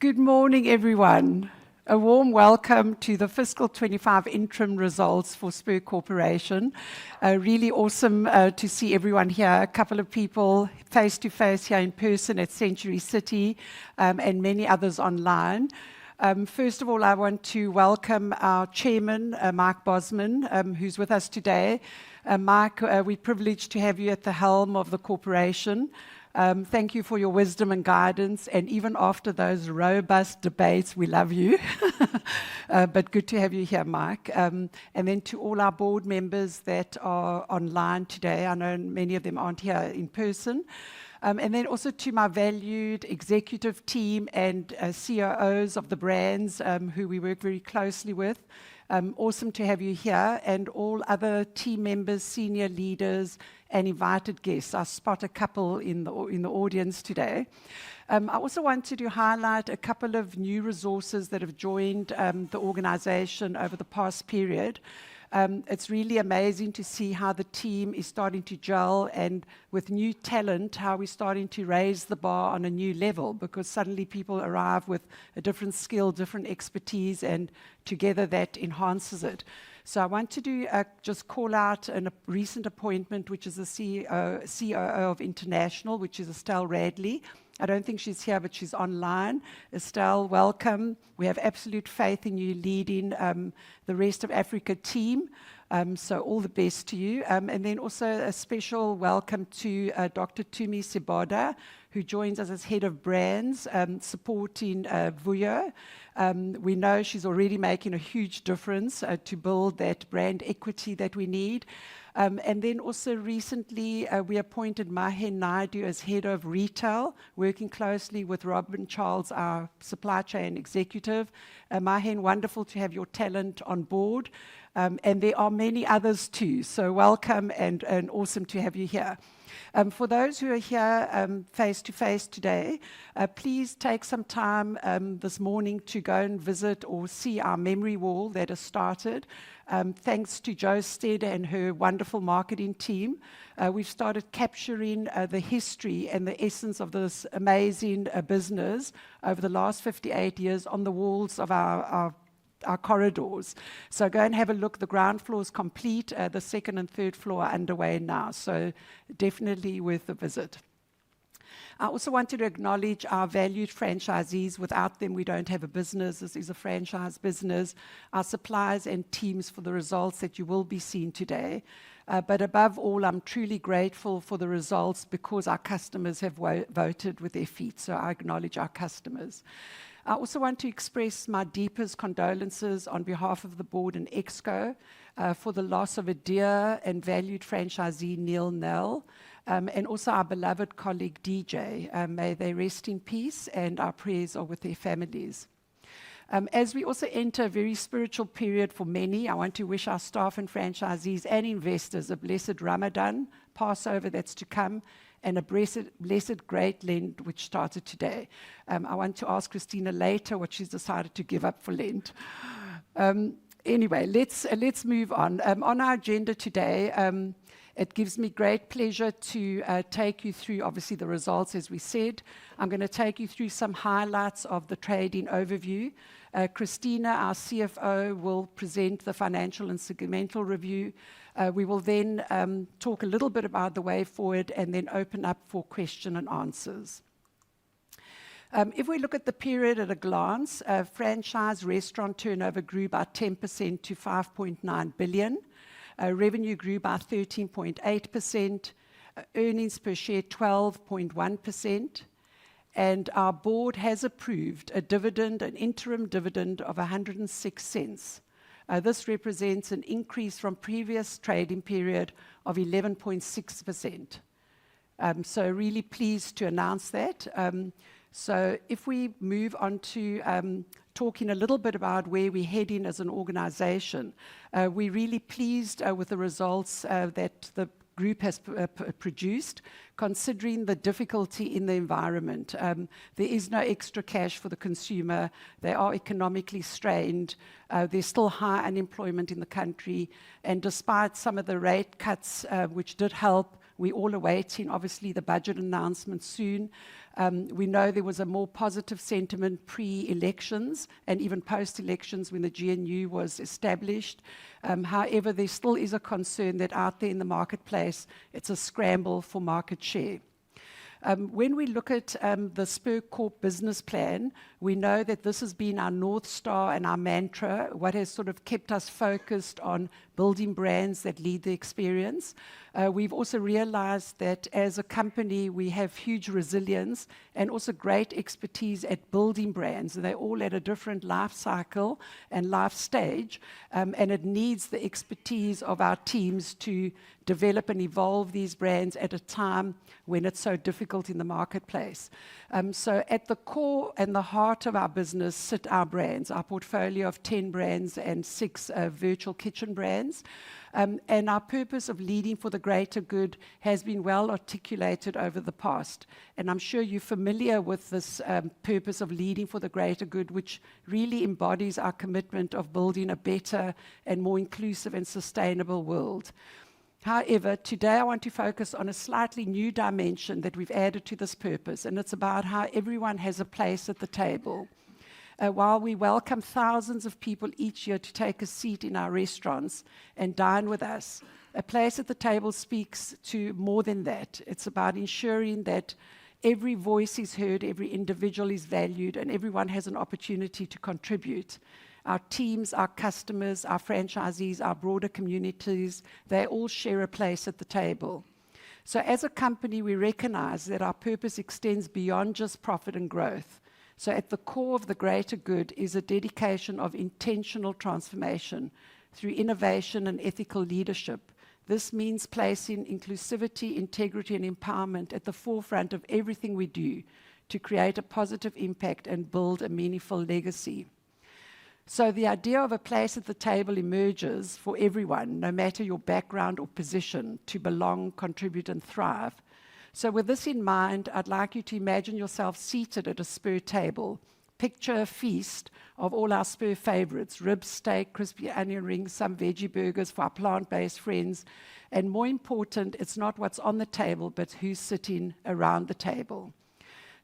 Good morning, everyone. A warm welcome to the fiscal 25 interim results for Spur Corporation. Really awesome to see everyone here, a couple of people face-to-face here in person at Century City, and many others online. First of all, I want to welcome our chairman, Mike Bosman, who's with us today. Mike, we're privileged to have you at the helm of the corporation. Thank you for your wisdom and guidance, and even after those robust debates, we love you. But good to have you here, Mike. And then to all our board members that are online today, I know many of them aren't here in person. And then also to my valued executive team and COOs of the brands who we work very closely with. Awesome to have you here, and all other team members, senior leaders, and invited guests. I spot a couple in the audience today. I also wanted to highlight a couple of new resources that have joined the organization over the past period. It's really amazing to see how the team is starting to gel, and with new talent, how we're starting to raise the bar on a new level, because suddenly people arrive with a different skill, different expertise, and together that enhances it. So I want to just call out a recent appointment, which is the COO of International, which is Estelle Radley. I don't think she's here, but she's online. Estelle, welcome. We have absolute faith in you leading the rest of Africa team. So all the best to you. And then also a special welcome to Dr. Tumi Siboda, who joins us as head of brands, supporting Vuyo. We know she's already making a huge difference to build that brand equity that we need. And then also recently, we appointed Mahen Naidu as head of retail, working closely with Robin Charles, our supply chain executive. Mahen, wonderful to have your talent on board. And there are many others too. So welcome, and awesome to have you here. For those who are here face-to-face today, please take some time this morning to go and visit or see our memory wall that has started. Thanks to Jo Stead and her wonderful marketing team, we've started capturing the history and the essence of this amazing business over the last 58 years on the walls of our corridors. So go and have a look. The ground floor is complete. The second and third floor are underway now. So definitely worth a visit. I also wanted to acknowledge our valued franchisees. Without them, we don't have a business. This is a franchise business. Our suppliers and teams for the results that you will be seeing today. But above all, I'm truly grateful for the results because our customers have voted with their feet. So I acknowledge our customers. I also want to express my deepest condolences on behalf of the board and EXCO for the loss of a dear and valued franchisee, Neil Nell, and also our beloved colleague, DJ. May they rest in peace, and our prayers are with their families. As we also enter a very spiritual period for many, I want to wish our staff and franchisees and investors a blessed Ramadan, Passover that's to come, and a blessed Great Lent, which started today. I want to ask Christina later what she's decided to give up for Lent. Anyway, let's move on. On our agenda today, it gives me great pleasure to take you through, obviously, the results, as we said. I'm going to take you through some highlights of the trading overview. Christina, our CFO, will present the financial and segmental review. We will then talk a little bit about the way forward and then open up for question and answers. If we look at the period at a glance, franchise restaurant turnover grew by 10% to 5.9 billion. Revenue grew by 13.8%. Earnings per share 12.1%. And our board has approved a dividend, an interim dividend of 106 cents. This represents an increase from previous trading period of 11.6%. So really pleased to announce that. So if we move on to talking a little bit about where we're heading as an organization, we're really pleased with the results that the group has produced, considering the difficulty in the environment. There is no extra cash for the consumer. They are economically strained. There's still high unemployment in the country. And despite some of the rate cuts, which did help, We're all awaiting, obviously, the budget announcement soon. We know there was a more positive sentiment pre-elections and even post-elections when the GNU was established. However, there still is a concern that out there in the marketplace, it's a scramble for market share. When we look at the Spur Corp business plan, we know that this has been our North Star and our mantra, what has sort of kept us focused on building brands that lead the experience. We've also realized that as a company, we have huge resilience and also great expertise at building brands. They're all at a different life cycle and life stage, and it needs the expertise of our teams to develop and evolve these brands at a time when it's so difficult in the marketplace. So at the core and the heart of our business sit our brands, our portfolio of 10 brands and 6 virtual kitchen brands. And our purpose of leading for the greater good has been well articulated over the past. And I'm sure you're familiar with this purpose of leading for the greater good, which really embodies our commitment of building a better and more inclusive and sustainable world. However, today I want to focus on a slightly new dimension that we've added to this purpose, and it's about how everyone has a place at the table. While we welcome thousands of people each year to take a seat in our restaurants and dine with us, a place at the table speaks to more than that. It's about ensuring that every voice is heard, every individual is valued, and everyone has an opportunity to contribute. Our teams, our customers, our franchisees, our broader communities, they all share a place at the table. So as a company, we recognize that our purpose extends beyond just profit and growth. So at the core of the greater good is a dedication of intentional transformation through innovation and ethical leadership. This means placing inclusivity, integrity, and empowerment at the forefront of everything we do to create a positive impact and build a meaningful legacy. So the idea of a place at the table emerges for everyone, no matter your background or position, to belong, contribute, and thrive. So with this in mind, I'd like you to imagine yourself seated at a Spur table. Picture a feast of all our Spur favorites: ribs, steak, crispy onion rings, some veggie burgers for our plant-based friends. And more important, it's not what's on the table, but who's sitting around the table.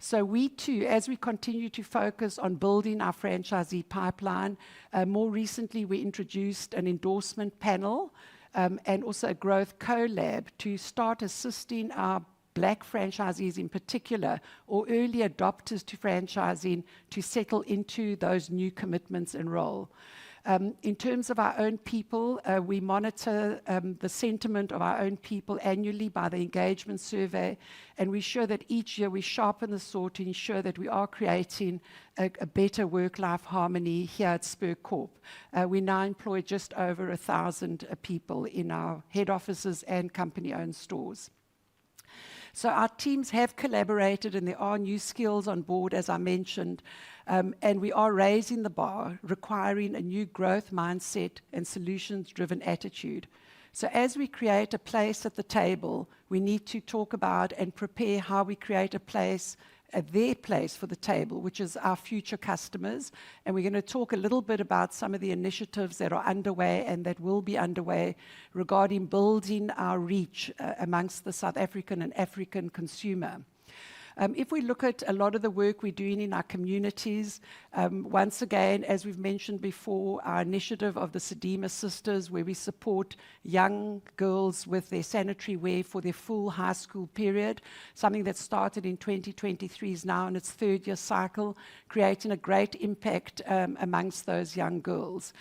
So we too, as we continue to focus on building our franchisee pipeline, more recently we introduced an endorsement panel and also a growth co-lab to start assisting our Black franchisees in particular, or early adopters to franchising, to settle into those new commitments and role. In terms of our own people, we monitor the sentiment of our own people annually by the engagement survey, and we ensure that each year we sharpen the sword to ensure that we are creating a better work-life harmony here at Spur Corp. We now employ just over 1,000 people in our head offices and company-owned stores. So our teams have collaborated, and there are new skills on board, as I mentioned, and we are raising the bar, requiring a new growth mindset and solutions-driven attitude. So as we create a place at the table, we need to talk about and prepare how we create a place, their place for the table, which is our future customers. And we're going to talk a little bit about some of the initiatives that are underway and that will be underway regarding building our reach amongst the South African and African consumer. If we look at a lot of the work we're doing in our communities, once again, as we've mentioned before, our initiative of the Sedema Sisters, where we support young girls with their sanitary wear for their full high school period, something that started in 2023 is now in its third year cycle, creating a great impact amongst those young girls.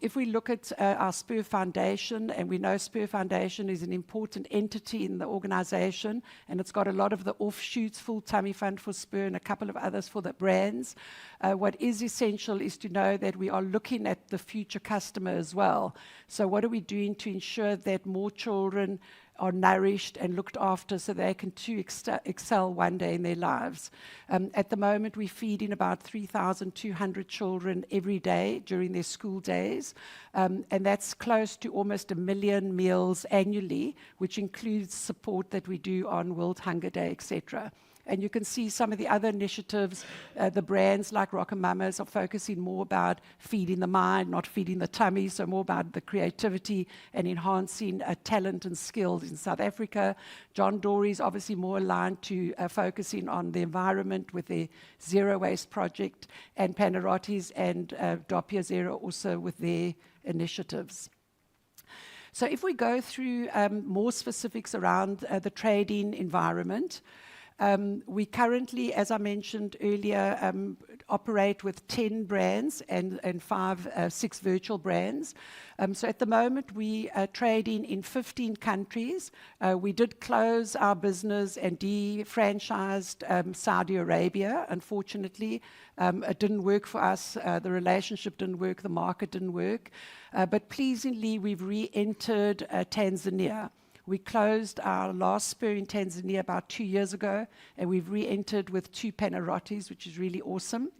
If we look at our Spur Foundation, and we know Spur Foundation is an important entity in the organization, and it's got a lot of the offshoots, Full Tummy Fund for Spur and a couple of others for the brands. What is essential is to know that we are looking at the future customer as well. So what are we doing to ensure that more children are nourished and looked after so they can too excel one day in their lives? At the moment, we're feeding about 3,200 children every day during their school days, and that's close to almost 1 million meals annually, which includes support that we do on World Hunger Day, etc. And you can see some of the other initiatives. The brands like Rockamama's are focusing more about feeding the mind, not feeding the tummy, so more about the creativity and enhancing talent and skills in South Africa. John Dory's obviously more aligned to focusing on the environment with their zero waste project, and Panarottis and Doppia Zero also with their initiatives. So if we go through more specifics around the trading environment, we currently, as I mentioned earlier, operate with 10 brands and 6 virtual brands. So at the moment, we are trading in 15 countries. We did close our business and de-franchised Saudi Arabia. Unfortunately, it didn't work for us. The relationship didn't work. The market didn't work. But pleasingly, we've re-entered Tanzania. We closed our last Spur in Tanzania about 2 years ago, and we've re-entered with 2 Panarottis, which is really awesome.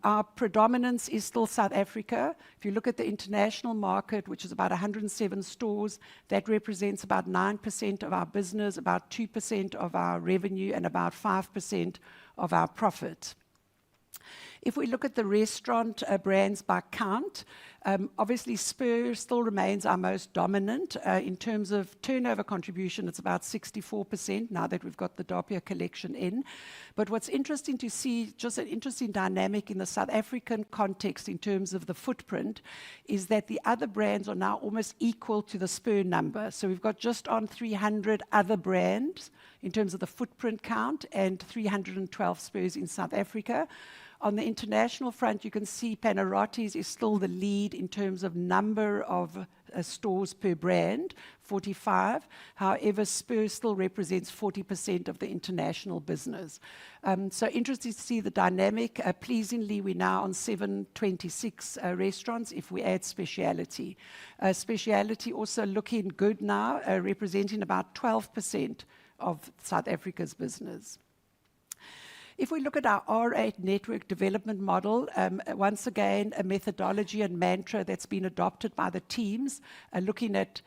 Our predominance is still South Africa. If you look at the international market, which is about 107 stores, that represents about 9% of our business, about 2% of our revenue, and about 5% of our profit. If we look at the restaurant brands by count, obviously Spur still remains our most dominant. In terms of turnover contribution, it's about 64% now that we've got the Doppia collection in. But what's interesting to see, just an interesting dynamic in the South African context in terms of the footprint, is that the other brands are now almost equal to the Spur number. So we've got just on 300 other brands in terms of the footprint count and 312 Spurs in South Africa. On the international front, you can see Panarottis is still the lead in terms of number of stores per brand, 45. However, Spur still represents 40% of the international business. So interesting to see the dynamic. Pleasingly, we're now on 726 restaurants if we add speciality. Speciality also looking good now, representing about 12% of South Africa's business. If we look at our R8 network development model, once again, a methodology and mantra that's been adopted by the teams, looking at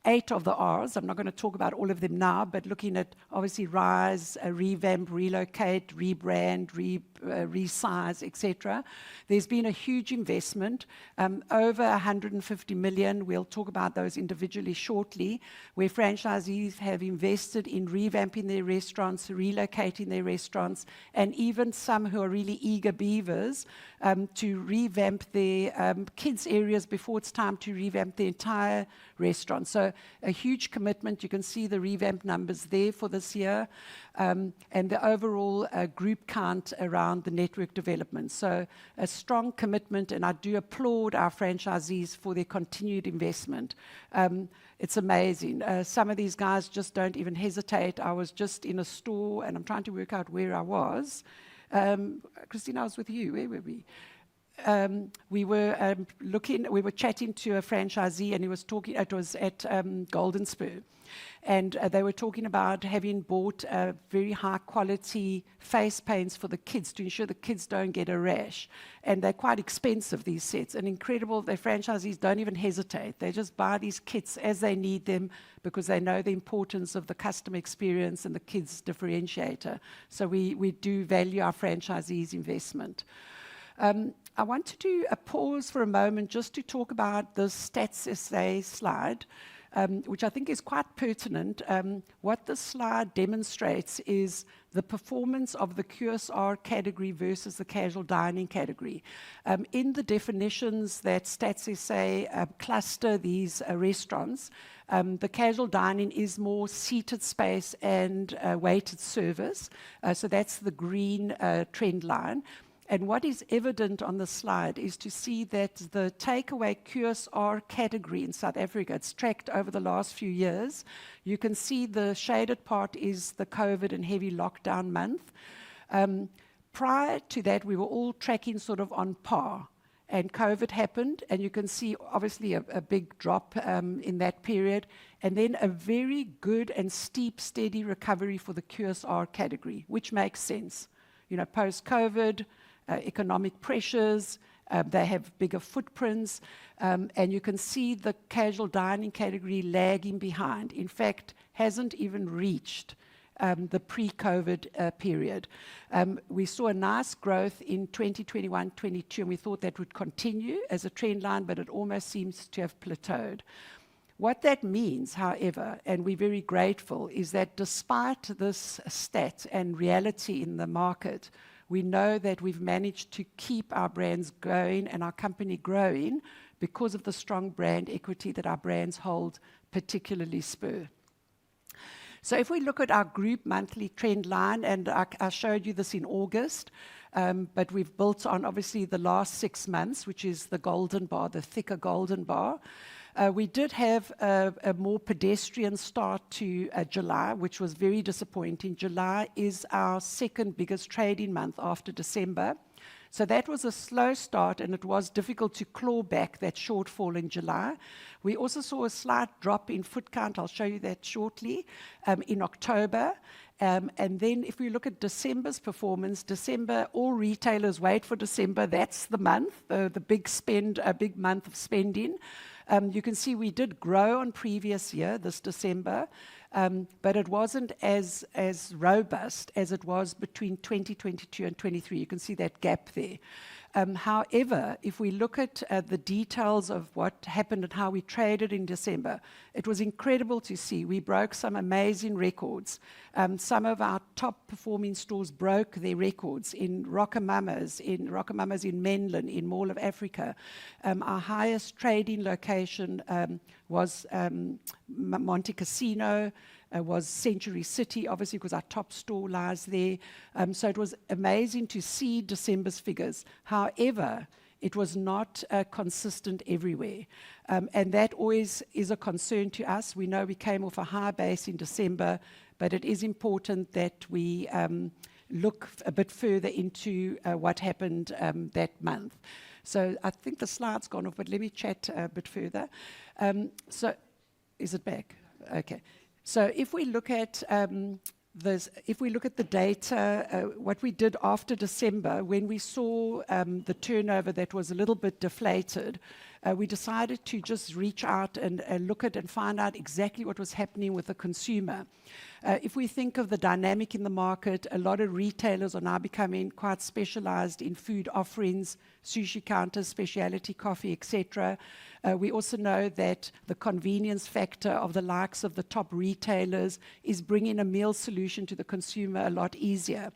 8 of the R's. I'm not going to talk about all of them now, but looking at obviously rise, revamp, relocate, rebrand, resize, etc. There's been a huge investment, over 150 million. We'll talk about those individually shortly, where franchisees have invested in revamping their restaurants, relocating their restaurants, and even some who are really eager beavers to revamp their kids' areas before it's time to revamp the entire restaurant. So a huge commitment. You can see the revamp numbers there for this year, and the overall group count around the network development. So a strong commitment, and I do applaud our franchisees for their continued investment. It's amazing. Some of these guys just don't even hesitate. I was just in a store, and I'm trying to work out where I was. Christina, I was with you. Where were we? We were chatting to a franchisee, and he was talking, it was at Golden Spur, and they were talking about having bought very high quality face paints for the kids to ensure the kids don't get a rash. And they're quite expensive, these sets, and incredible. Their franchisees don't even hesitate. They just buy these kits as they need them because they know the importance of the customer experience and the kids differentiator. So we do value our franchisees' investment. I want to do a pause for a moment just to talk about the stats essay slide, which I think is quite pertinent. What this slide demonstrates is the performance of the QSR category versus the casual dining category. In the definitions that Stats SA cluster these restaurants, the casual dining is more seated space and weighted service. So that's the green trend line. And what is evident on the slide is to see that the takeaway QSR category in South Africa, it's tracked over the last few years. You can see the shaded part is the COVID and heavy lockdown month. Prior to that, we were all tracking sort of on par. And COVID happened, and you can see obviously a big drop in that period, and then a very good and steep, steady recovery for the QSR category, which makes sense. You know, post-COVID, economic pressures, they have bigger footprints, and you can see the casual dining category lagging behind. In fact, hasn't even reached the pre-COVID period. We saw a nice growth in 2021-22, and we thought that would continue as a trend line, but it almost seems to have plateaued. What that means, however, and we're very grateful, is that despite this stat and reality in the market, we know that we've managed to keep our brands going and our company growing because of the strong brand equity that our brands hold, particularly Spur. So if we look at our group monthly trend line, and I showed you this in August, but we've built on obviously the last 6 months, which is the golden bar, the thicker golden bar. We did have a more pedestrian start to July, which was very disappointing. July is our second biggest trading month after December. So that was a slow start, and it was difficult to claw back that shortfall in July. We also saw a slight drop in foot count. I'll show you that shortly, in October. And then if we look at December's performance, December, all retailers wait for December. That's the month, the big spend, a big month of spending. You can see we did grow on previous year, this December, but it wasn't as robust as it was between 2022 and 23. You can see that gap there. However, if we look at the details of what happened and how we traded in December, it was incredible to see. We broke some amazing records. Some of our top performing stores broke their records in RocoMamas, in Menlyn, in Mall of Africa. Our highest trading location was Monte Casino, was Century City, obviously, because our top store lies there. So it was amazing to see December's figures. However, it was not consistent everywhere. And that always is a concern to us. We know we came off a high base in December, but it is important that we look a bit further into what happened that month. So I think the slide's gone off, but let me chat a bit further. So is it back? Okay. So if we look at the data, what we did after December, when we saw the turnover that was a little bit deflated, we decided to just reach out and look at and find out exactly what was happening with the consumer. If we think of the dynamic in the market, a lot of retailers are now becoming quite specialized in food offerings, sushi counters, specialty coffee, etc. We also know that the convenience factor of the likes of the top retailers is bringing a meal solution to the consumer a lot easier.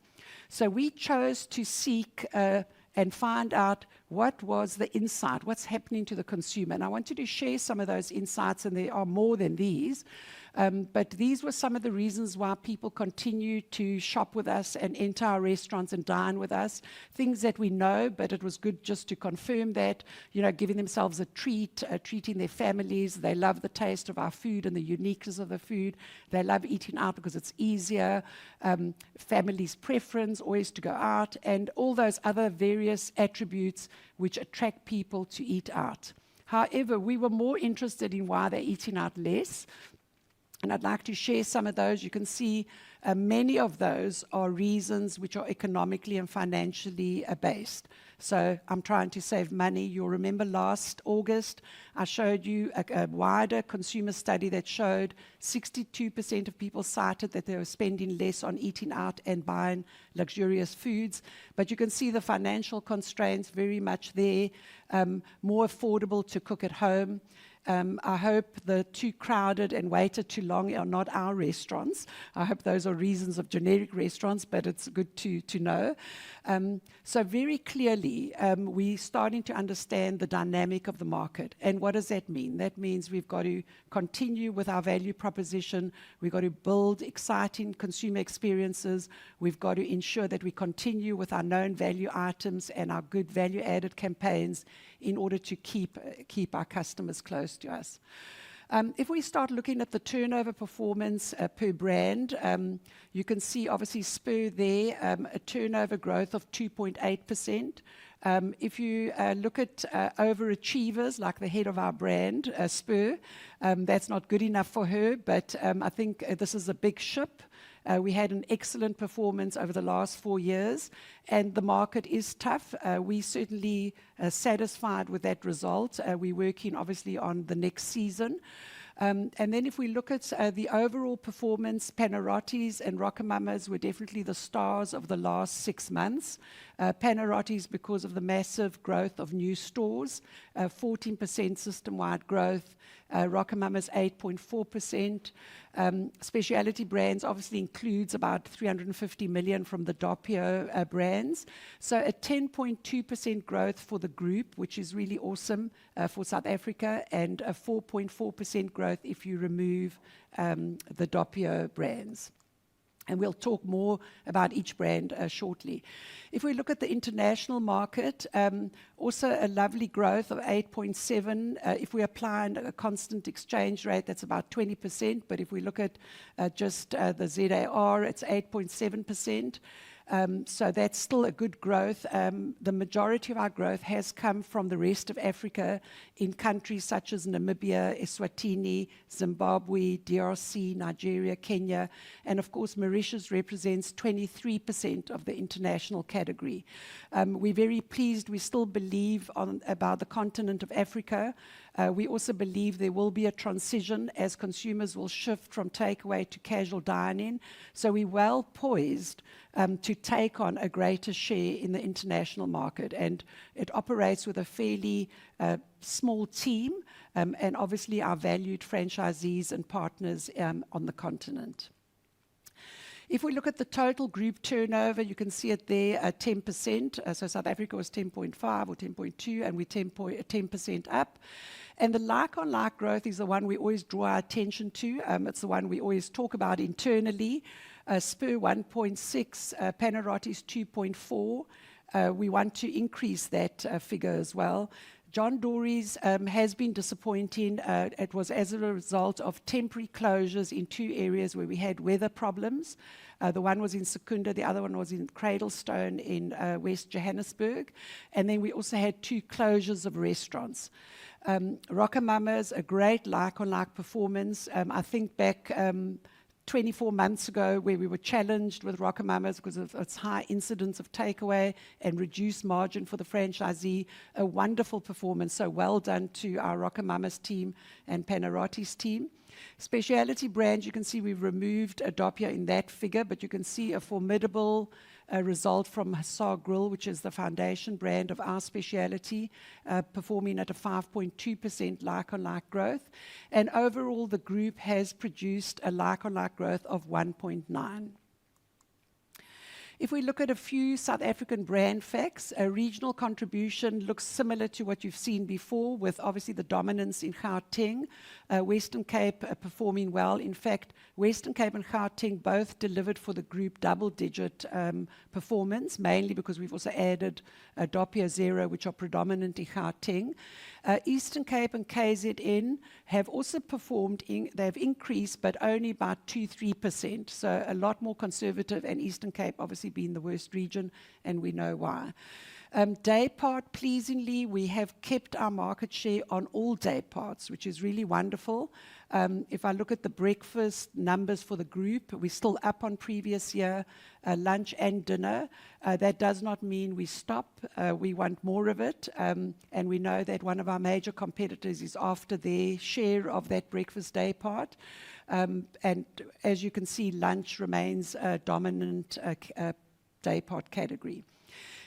So we chose to seek and find out what was the insight, what's happening to the consumer. And I wanted to share some of those insights, and there are more than these. But these were some of the reasons why people continue to shop with us and enter our restaurants and dine with us. Things that we know, but it was good just to confirm that, giving themselves a treat, treating their families. They love the taste of our food and the uniqueness of the food. They love eating out because it's easier. Families' preference, always to go out, and all those other various attributes which attract people to eat out. However, we were more interested in why they're eating out less. And I'd like to share some of those. You can see many of those are reasons which are economically and financially based. So I'm trying to save money. You'll remember last August, I showed you a wider consumer study that showed 62% of people cited that they were spending less on eating out and buying luxurious foods. But you can see the financial constraints very much there, more affordable to cook at home. I hope the too crowded and waited too long are not our restaurants. I hope those are reasons of generic restaurants, but it's good to know. So very clearly, we're starting to understand the dynamic of the market. And what does that mean? That means we've got to continue with our value proposition. We've got to build exciting consumer experiences. We've got to ensure that we continue with our known value items and our good value-added campaigns in order to keep our customers close to us. If we start looking at the turnover performance per brand, you can see obviously Spur there, a turnover growth of 2.8%. If you look at overachievers, like the head of our brand, Spur, that's not good enough for her, but I think this is a big ship. We had an excellent performance over the last 4 years, and the market is tough. We certainly satisfied with that result. We're working obviously on the next season. And then if we look at the overall performance, Panarottis and RocoMamas were definitely the stars of the last 6 months. Panarottis because of the massive growth of new stores, 14% system-wide growth, RocoMamas 8.4%. Specialty brands obviously includes about 350 million from the Doppio brands. So a 10.2% growth for the group, which is really awesome for South Africa, and a 4.4% growth if you remove the Doppio brands. And we'll talk more about each brand shortly. If we look at the international market, also a lovely growth of 8.7%. If we apply a constant exchange rate, that's about 20%. But if we look at just the ZAR, it's 8.7%. So that's still a good growth. The majority of our growth has come from the rest of Africa in countries such as Namibia, Eswatini, Zimbabwe, DRC, Nigeria, Kenya, and of course Mauritius represents 23% of the international category. We're very pleased. We still believe about the continent of Africa. We also believe there will be a transition as consumers will shift from takeaway to casual dining. So we're well poised to take on a greater share in the international market. And it operates with a fairly small team and obviously our valued franchisees and partners on the continent. If we look at the total group turnover, you can see it there at 10%. So South Africa was 10.5 or 10.2, and we're 10% up. And the like-on-like growth is the one we always draw our attention to. It's the one we always talk about internally. Spur 1.6, Panarottis 2.4. We want to increase that figure as well. John Dory's has been disappointing. It was as a result of temporary closures in 2 areas where we had weather problems. The one was in Secunda, the other one was in Cradlestone in West Johannesburg. And then we also had 2 closures of restaurants. RocoMamas, a great like-on-like performance. I think back 24 months ago where we were challenged with RocoMamas because of its high incidence of takeaway and reduced margin for the franchisee. A wonderful performance, so well done to our RocoMamas team and Panarottis team. Specialty brands, you can see we've removed Doppio in that figure, but you can see a formidable result from Hussar Grill, which is the foundation brand of our specialty, performing at a 5.2% like-on-like growth. And overall, the group has produced a like-on-like growth of 1.9%. If we look at a few South African brand facts, a regional contribution looks similar to what you've seen before, with obviously the dominance in Gauteng. Western Cape performing well. In fact, Western Cape and Gauteng both delivered for the group double-digit performance, mainly because we've also added Doppio Zero, which are predominant in Gauteng. Eastern Cape and KZN have also performed, they've increased, but only about 2-3%. So a lot more conservative, and Eastern Cape obviously being the worst region, and we know why. Day part, pleasingly, we have kept our market share on all day parts, which is really wonderful. If I look at the breakfast numbers for the group, we're still up on previous year, lunch and dinner. That does not mean we stop. We want more of it. And we know that one of our major competitors is after their share of that breakfast day part. And as you can see, lunch remains a dominant day part category.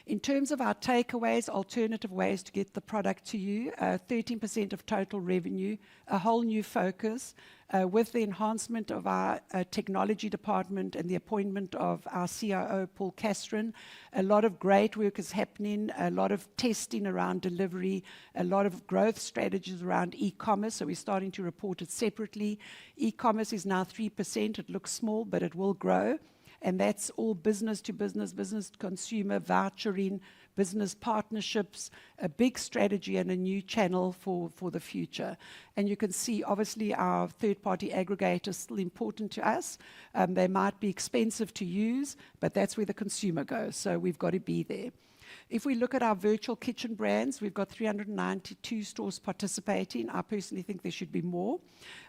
In terms of our takeaways, alternative ways to get the product to you, 13% of total revenue, a whole new focus with the enhancement of our technology department and the appointment of our CIO, Paul Castron. A lot of great work is happening, a lot of testing around delivery, a lot of growth strategies around e-commerce, so we're starting to report it separately. E-commerce is now 3%. It looks small, but it will grow. And that's all business to business, business to consumer, vouchering, business partnerships, a big strategy and a new channel for the future. And you can see, obviously, our third-party aggregators are still important to us. They might be expensive to use, but that's where the consumer goes, so we've got to be there. If we look at our virtual kitchen brands, we've got 392 stores participating. I personally think there should be more.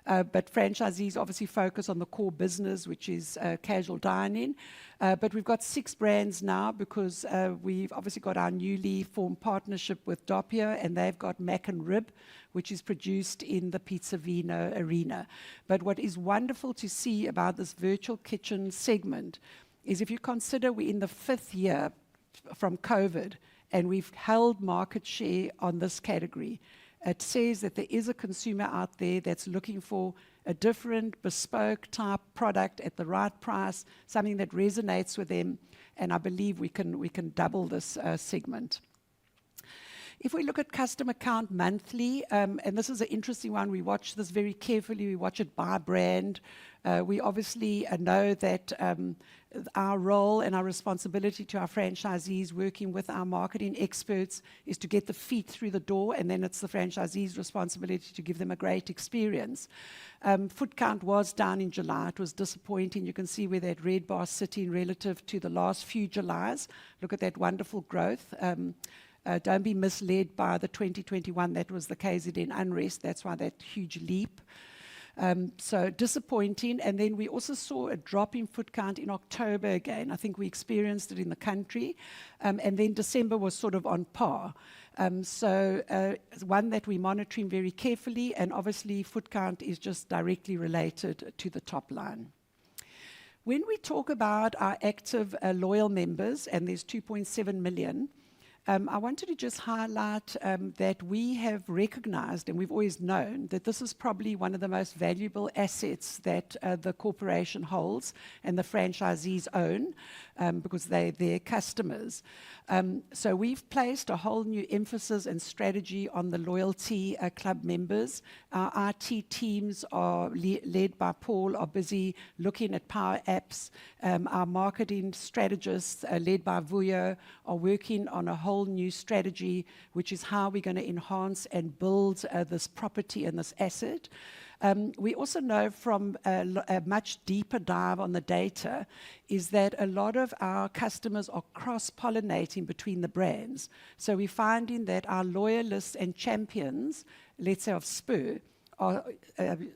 But franchisees obviously focus on the core business, which is casual dining. But we've got 6 brands now because we've obviously got our newly formed partnership with Doppio, and they've got Mac and Rib, which is produced in the Pizza Vino arena. But what is wonderful to see about this virtual kitchen segment is if you consider we're in the 5th year from COVID, and we've held market share on this category. It says that there is a consumer out there that's looking for a different, bespoke type product at the right price, something that resonates with them, and I believe we can double this segment. If we look at customer count monthly, and this is an interesting one, we watch this very carefully, we watch it by brand. We obviously know that our role and our responsibility to our franchisees working with our marketing experts is to get the feet through the door, and then it's the franchisees' responsibility to give them a great experience. Foot count was down in July. It was disappointing. You can see where that red bar is sitting relative to the last few Julys. Look at that wonderful growth. Don't be misled by the 2021. That was the KZN unrest. That's why that huge leap. So disappointing. And then we also saw a drop in foot count in October again. I think we experienced it in the country. And then December was sort of on par. So one that we're monitoring very carefully, and obviously foot count is just directly related to the top line. When we talk about our active loyal members, and there's 2.7 million, I wanted to just highlight that we have recognized, and we've always known, that this is probably one of the most valuable assets that the corporation holds and the franchisees own because they're their customers. So we've placed a whole new emphasis and strategy on the loyalty club members. Our IT teams are led by Paul, are busy looking at power apps. Our marketing strategists, led by Vuyo, are working on a whole new strategy, which is how we're going to enhance and build this property and this asset. We also know from a much deeper dive on the data is that a lot of our customers are cross-pollinating between the brands. So we're finding that our loyalists and champions, let's say of Spur, are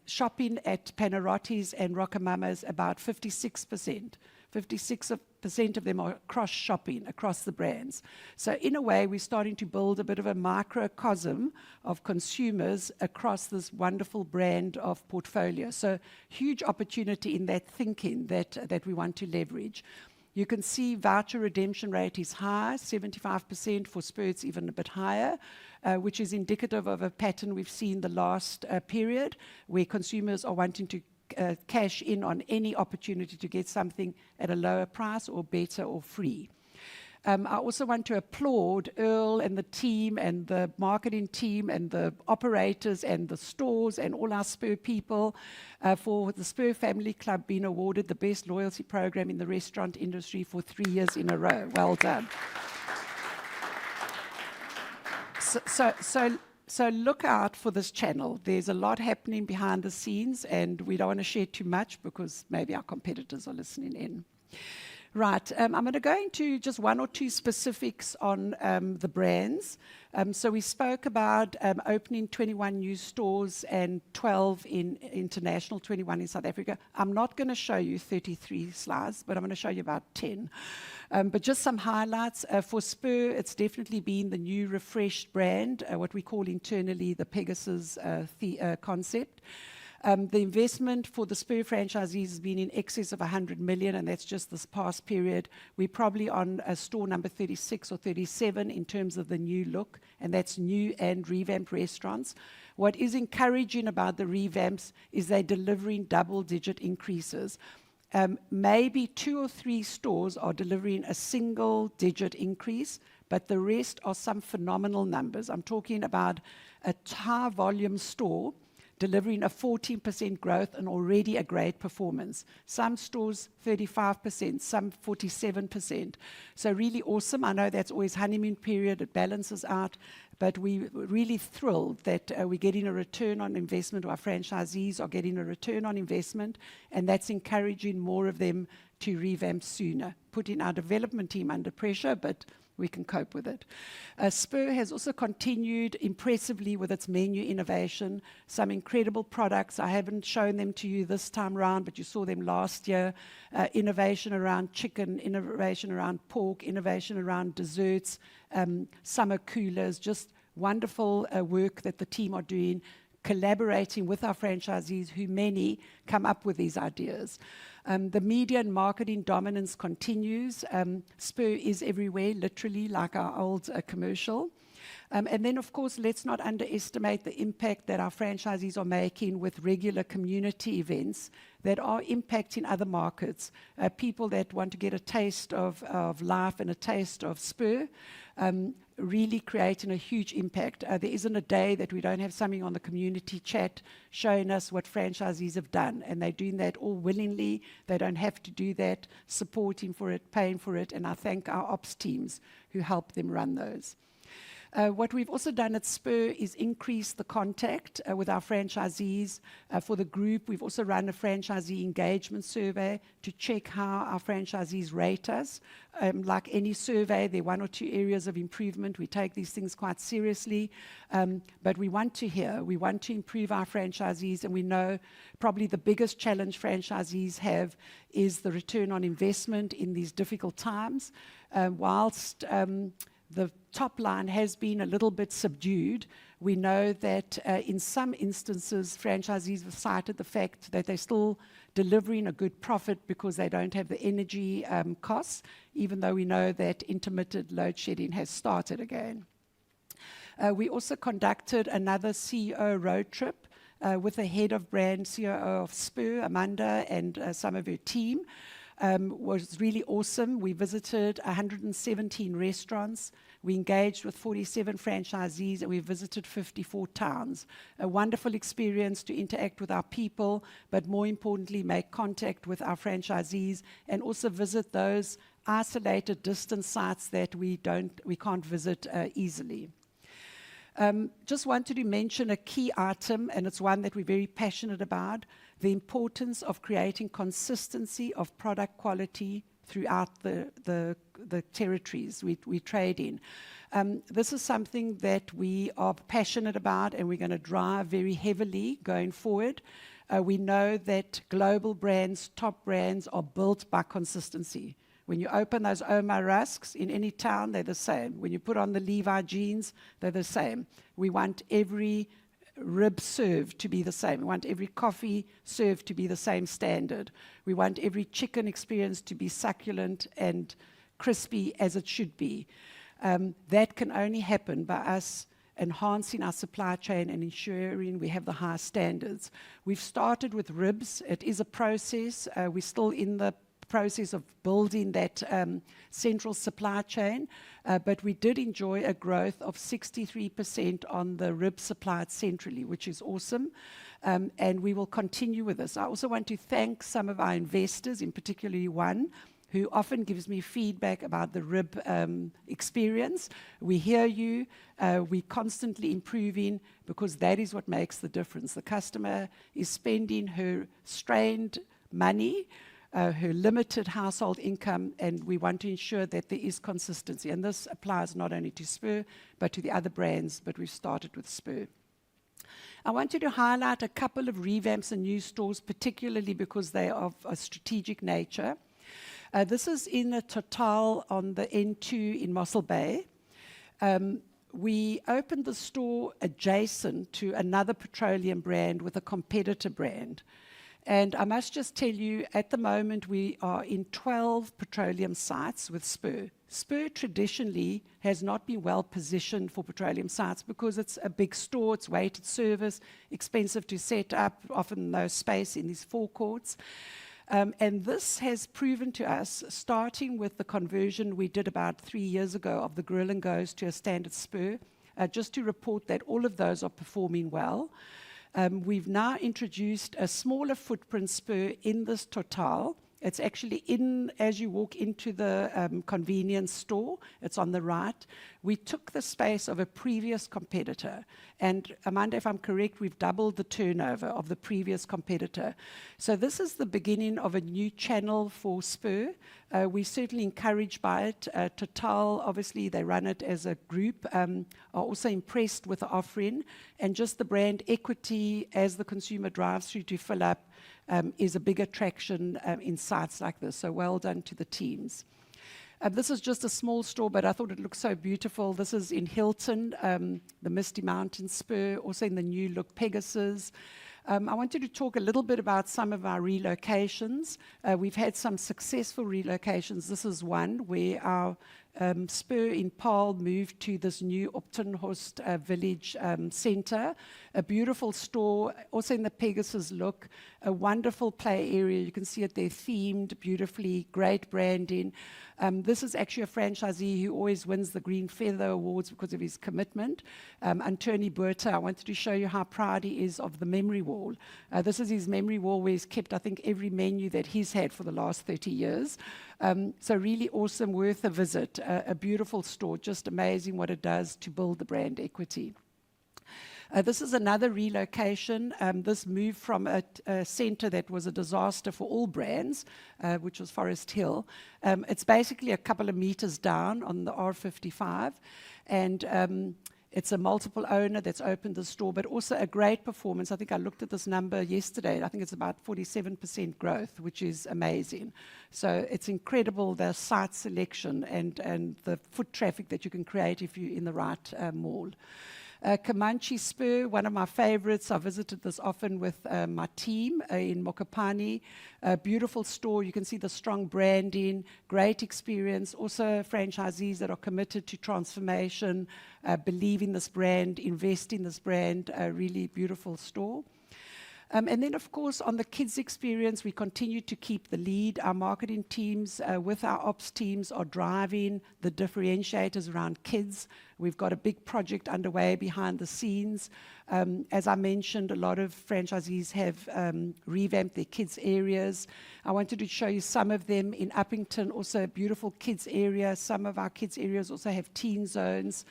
shopping at Panarottis and Rockamama's about 56%. 56% of them are cross-shopping across the brands. So in a way, we're starting to build a bit of a microcosm of consumers across this wonderful brand of portfolio. So huge opportunity in that thinking that we want to leverage. You can see voucher redemption rate is high, 75%. For Spur, it's even a bit higher, which is indicative of a pattern we've seen the last period, where consumers are wanting to cash in on any opportunity to get something at a lower price or better or free. I also want to applaud Earl and the team and the marketing team and the operators and the stores and all our Spur people for the Spur Family Club being awarded the best loyalty program in the restaurant industry for 3 years in a row. Well done. So look out for this channel. There's a lot happening behind the scenes, and we don't want to share too much because maybe our competitors are listening in. Right, I'm going to go into just 1 or 2 specifics on the brands. So we spoke about opening 21 new stores and 12 in international, 21 in South Africa. I'm not going to show you 33 slides, but I'm going to show you about 10. But just some highlights. For Spur, it's definitely been the new refreshed brand, what we call internally the Pegasus concept. The investment for the Spur franchisees has been in excess of 100 million, and that's just this past period. We're probably on store number 36 or 37 in terms of the new look, and that's new and revamped restaurants. What is encouraging about the revamps is they're delivering double-digit increases. Maybe 2 or 3 stores are delivering a single-digit increase, but the rest are some phenomenal numbers. I'm talking about a high-volume store delivering a 14% growth and already a great performance. Some stores 35%, some 47%. So really awesome. I know that's always honeymoon period, it balances out, but we're really thrilled that we're getting a return on investment, or our franchisees are getting a return on investment, and that's encouraging more of them to revamp sooner. Putting our development team under pressure, but we can cope with it. Spur has also continued impressively with its menu innovation, some incredible products. I haven't shown them to you this time around, but you saw them last year. Innovation around chicken, innovation around pork, innovation around desserts, summer coolers, just wonderful work that the team are doing, collaborating with our franchisees, who many come up with these ideas. The media and marketing dominance continues. Spur is everywhere, literally, like our old commercial. And then, of course, let's not underestimate the impact that our franchisees are making with regular community events that are impacting other markets. People that want to get a taste of life and a taste of Spur, really creating a huge impact. There isn't a day that we don't have something on the community chat showing us what franchisees have done, and they're doing that all willingly. They don't have to do that, supporting for it, paying for it, and I thank our ops teams who help them run those. What we've also done at Spur is increase the contact with our franchisees. For the group, we've also run a franchisee engagement survey to check how our franchisees rate us. Like any survey, there are one or two areas of improvement. We take these things quite seriously, but we want to hear. We want to improve our franchisees, and we know probably the biggest challenge franchisees have is the return on investment in these difficult times. Whilst the top line has been a little bit subdued, we know that in some instances, franchisees have cited the fact that they're still delivering a good profit because they don't have the energy costs, even though we know that intermittent load shedding has started again. We also conducted another CEO road trip with the head of brand COO of Spur, Amanda, and some of her team. Was really awesome. We visited 117 restaurants. We engaged with 47 franchisees, and we visited 54 towns. A wonderful experience to interact with our people, but more importantly, make contact with our franchisees and also visit those isolated, distant sites that we can't visit easily. Just wanted to mention a key item, and it's one that we're very passionate about, the importance of creating consistency of product quality throughout the territories we trade in. This is something that we are passionate about, and we're going to drive very heavily going forward. We know that global brands, top brands, are built by consistency. When you open those Omar rusks in any town, they're the same. When you put on the Levi jeans, they're the same. We want every rib served to be the same. We want every coffee served to be the same standard. We want every chicken experience to be succulent and crispy as it should be. That can only happen by us enhancing our supply chain and ensuring we have the highest standards. We've started with ribs. It is a process. We're still in the process of building that central supply chain, but we did enjoy a growth of 63% on the rib supplied centrally, which is awesome, and we will continue with this. I also want to thank some of our investors, in particular one, who often gives me feedback about the rib experience. We hear you. We're constantly improving because that is what makes the difference. The customer is spending her strained money, her limited household income, and we want to ensure that there is consistency. And this applies not only to Spur, but to the other brands, but we've started with Spur. I wanted to highlight a couple of revamps and new stores, particularly because they are of a strategic nature. This is in a Total on the N2 in Mossel Bay. We opened the store adjacent to another petroleum brand with a competitor brand. And I must just tell you, at the moment, we are in 12 petroleum sites with Spur. Spur traditionally has not been well positioned for petroleum sites because it's a big store, it's weighted service, expensive to set up, often no space in these forecourts. And this has proven to us, starting with the conversion we did about 3 years ago of the Grill and Goes to a standard Spur, just to report that all of those are performing well. We've now introduced a smaller footprint Spur in this Total. It's actually as you walk into the convenience store, it's on the right. We took the space of a previous competitor, and Amanda, if I'm correct, we've doubled the turnover of the previous competitor. So this is the beginning of a new channel for Spur. We're certainly encouraged by it. Total, obviously, they run it as a group, are also impressed with the offering, and just the brand equity as the consumer drives through to fill up is a big attraction in sites like this. So well done to the teams. This is just a small store, but I thought it looked so beautiful. This is in Hilton, the Misty Mountain Spur, also in the new look Pegasus. I wanted to talk a little bit about some of our relocations. We've had some successful relocations. This is one where our Spur in Paarl moved to this new Optenhorst village center. A beautiful store, also in the Pegasus look, a wonderful play area. You can see it there themed beautifully, great branding. This is actually a franchisee who always wins the Green Feather Awards because of his commitment. Antoni Buerta, I wanted to show you how proud he is of the memory wall. This is his memory wall where he's kept, I think, every menu that he's had for the last 30 years. So really awesome, worth a visit. A beautiful store, just amazing what it does to build the brand equity. This is another relocation. This moved from a center that was a disaster for all brands, which was Forest Hill. It's basically a couple of meters down on the R55, and it's a multiple owner that's opened the store, but also a great performance. I think I looked at this number yesterday. I think it's about 47% growth, which is amazing. So it's incredible, the site selection and the foot traffic that you can create if you're in the right mall. Comanche Spur, one of my favorites. I visited this often with my team in Mokopane. A beautiful store. You can see the strong branding, great experience. Also franchisees that are committed to transformation, believe in this brand, invest in this brand. A really beautiful store. And then, of course, on the kids experience, we continue to keep the lead. Our marketing teams with our ops teams are driving the differentiators around kids. We've got a big project underway behind the scenes. As I mentioned, a lot of franchisees have revamped their kids areas. I wanted to show you some of them in Uppington, also a beautiful kids area. Some of our kids areas also have teen zones.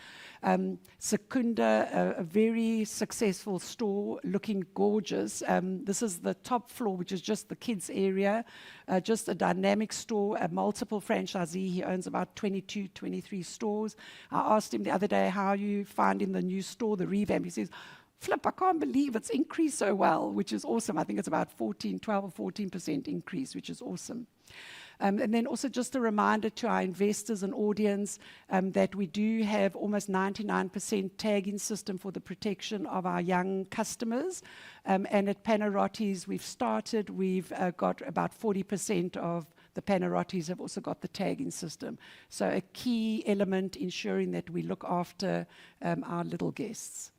Secunda, a very successful store, looking gorgeous. This is the top floor, which is just the kids area, just a dynamic store, a multiple franchisee. He owns about 22, 23 stores. I asked him the other day, how are you finding the new store, the revamp? He says, Flip, I can't believe it's increased so well, which is awesome. I think it's about 12 or 14% increase, which is awesome. And then also just a reminder to our investors and audience that we do have almost 99% tagging system for the protection of our young customers. And at Panarottis, we've got about 40% of the Panarottis have also got the tagging system. So a key element ensuring that we look after our little guests.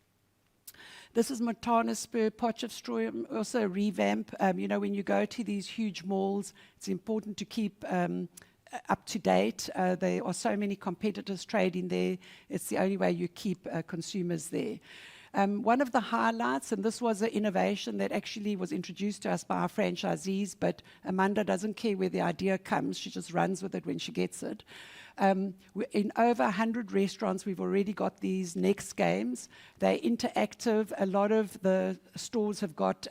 This is Montana Spur, Potchefstroom, also a revamp. When you go to these huge malls, it's important to keep up to date. There are so many competitors trading there. It's the only way you keep consumers there. One of the highlights, and this was an innovation that actually was introduced to us by our franchisees, but Amanda doesn't care where the idea comes. She just runs with it when she gets it. In over 100 restaurants, we've already got these next games. They're interactive. A lot of the stores have got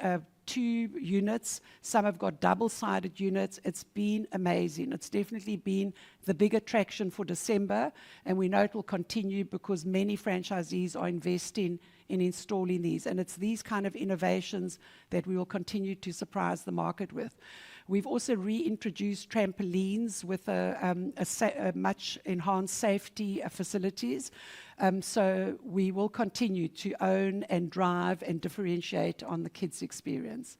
2 units. Some have got double-sided units. It's been amazing. It's definitely been the big attraction for December, and we know it will continue because many franchisees are investing in installing these. And it's these kind of innovations that we will continue to surprise the market with. We've also reintroduced trampolines with a much enhanced safety facilities. So we will continue to own and drive and differentiate on the kids' experience.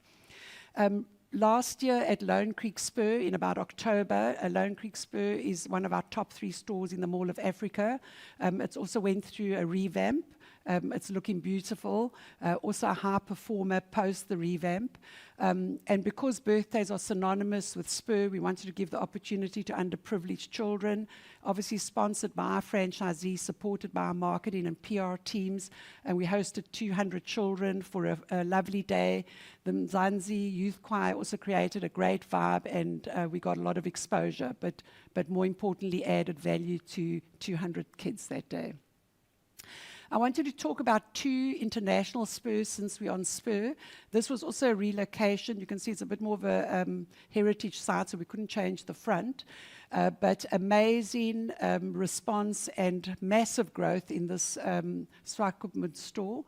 Last year at Lone Creek Spur in about October, Lone Creek Spur is one of our top 3 stores in the Mall of Africa. It's also went through a revamp. It's looking beautiful. Also a high performer post the revamp. And because birthdays are synonymous with Spur, we wanted to give the opportunity to underprivileged children, obviously sponsored by our franchisees, supported by our marketing and PR teams. And we hosted 200 children for a lovely day. The Mzansi Youth Choir also created a great vibe, and we got a lot of exposure, but more importantly, added value to 200 kids that day. I wanted to talk about 2 international Spurs since we're on Spur. This was also a relocation. You can see it's a bit more of a heritage site, so we couldn't change the front. But amazing response and massive growth in this Swakopmund store.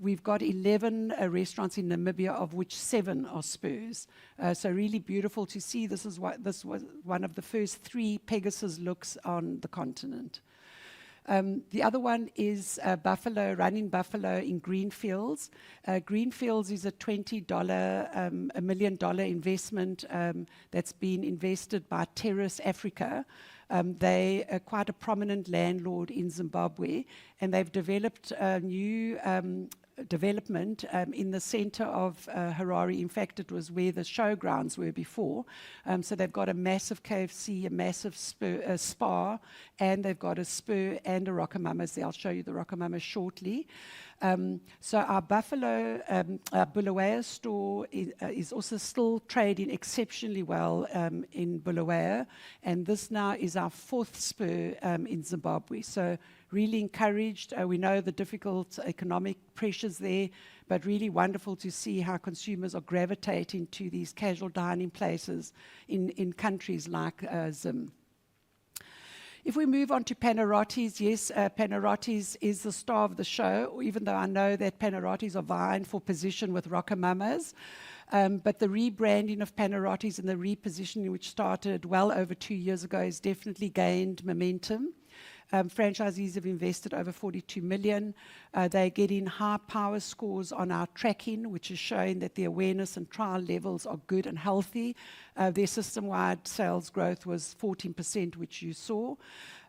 We've got 11 restaurants in Namibia, of which 7 are Spurs. So really beautiful to see. This was one of the first 3 Pegasus looks on the continent. The other one is Buffalo, running Buffalo in Greenfields. Greenfields is a $20, $1 million investment that's been invested by Terrace Africa. They are quite a prominent landlord in Zimbabwe, and they've developed a new development in the center of Harare. In fact, it was where the showgrounds were before. So they've got a massive KFC, a massive spa, and they've got a Spur and a RocoMamas. I'll show you the RocoMamas shortly. So our Buffalo, Bulawayo store is also still trading exceptionally well in Bulawayo, and this now is our 4th Spur in Zimbabwe. So really encouraged. We know the difficult economic pressures there, but really wonderful to see how consumers are gravitating to these casual dining places in countries like Zim. If we move on to Panarottis, yes, Panarottis is the star of the show, even though I know that Panarottis are vying for position with RocoMamas. But the rebranding of Panarottis and the repositioning, which started well over 2 years ago, has definitely gained momentum. Franchisees have invested over 42 million. They're getting high power scores on our tracking, which is showing that the awareness and trial levels are good and healthy. Their system-wide sales growth was 14%, which you saw.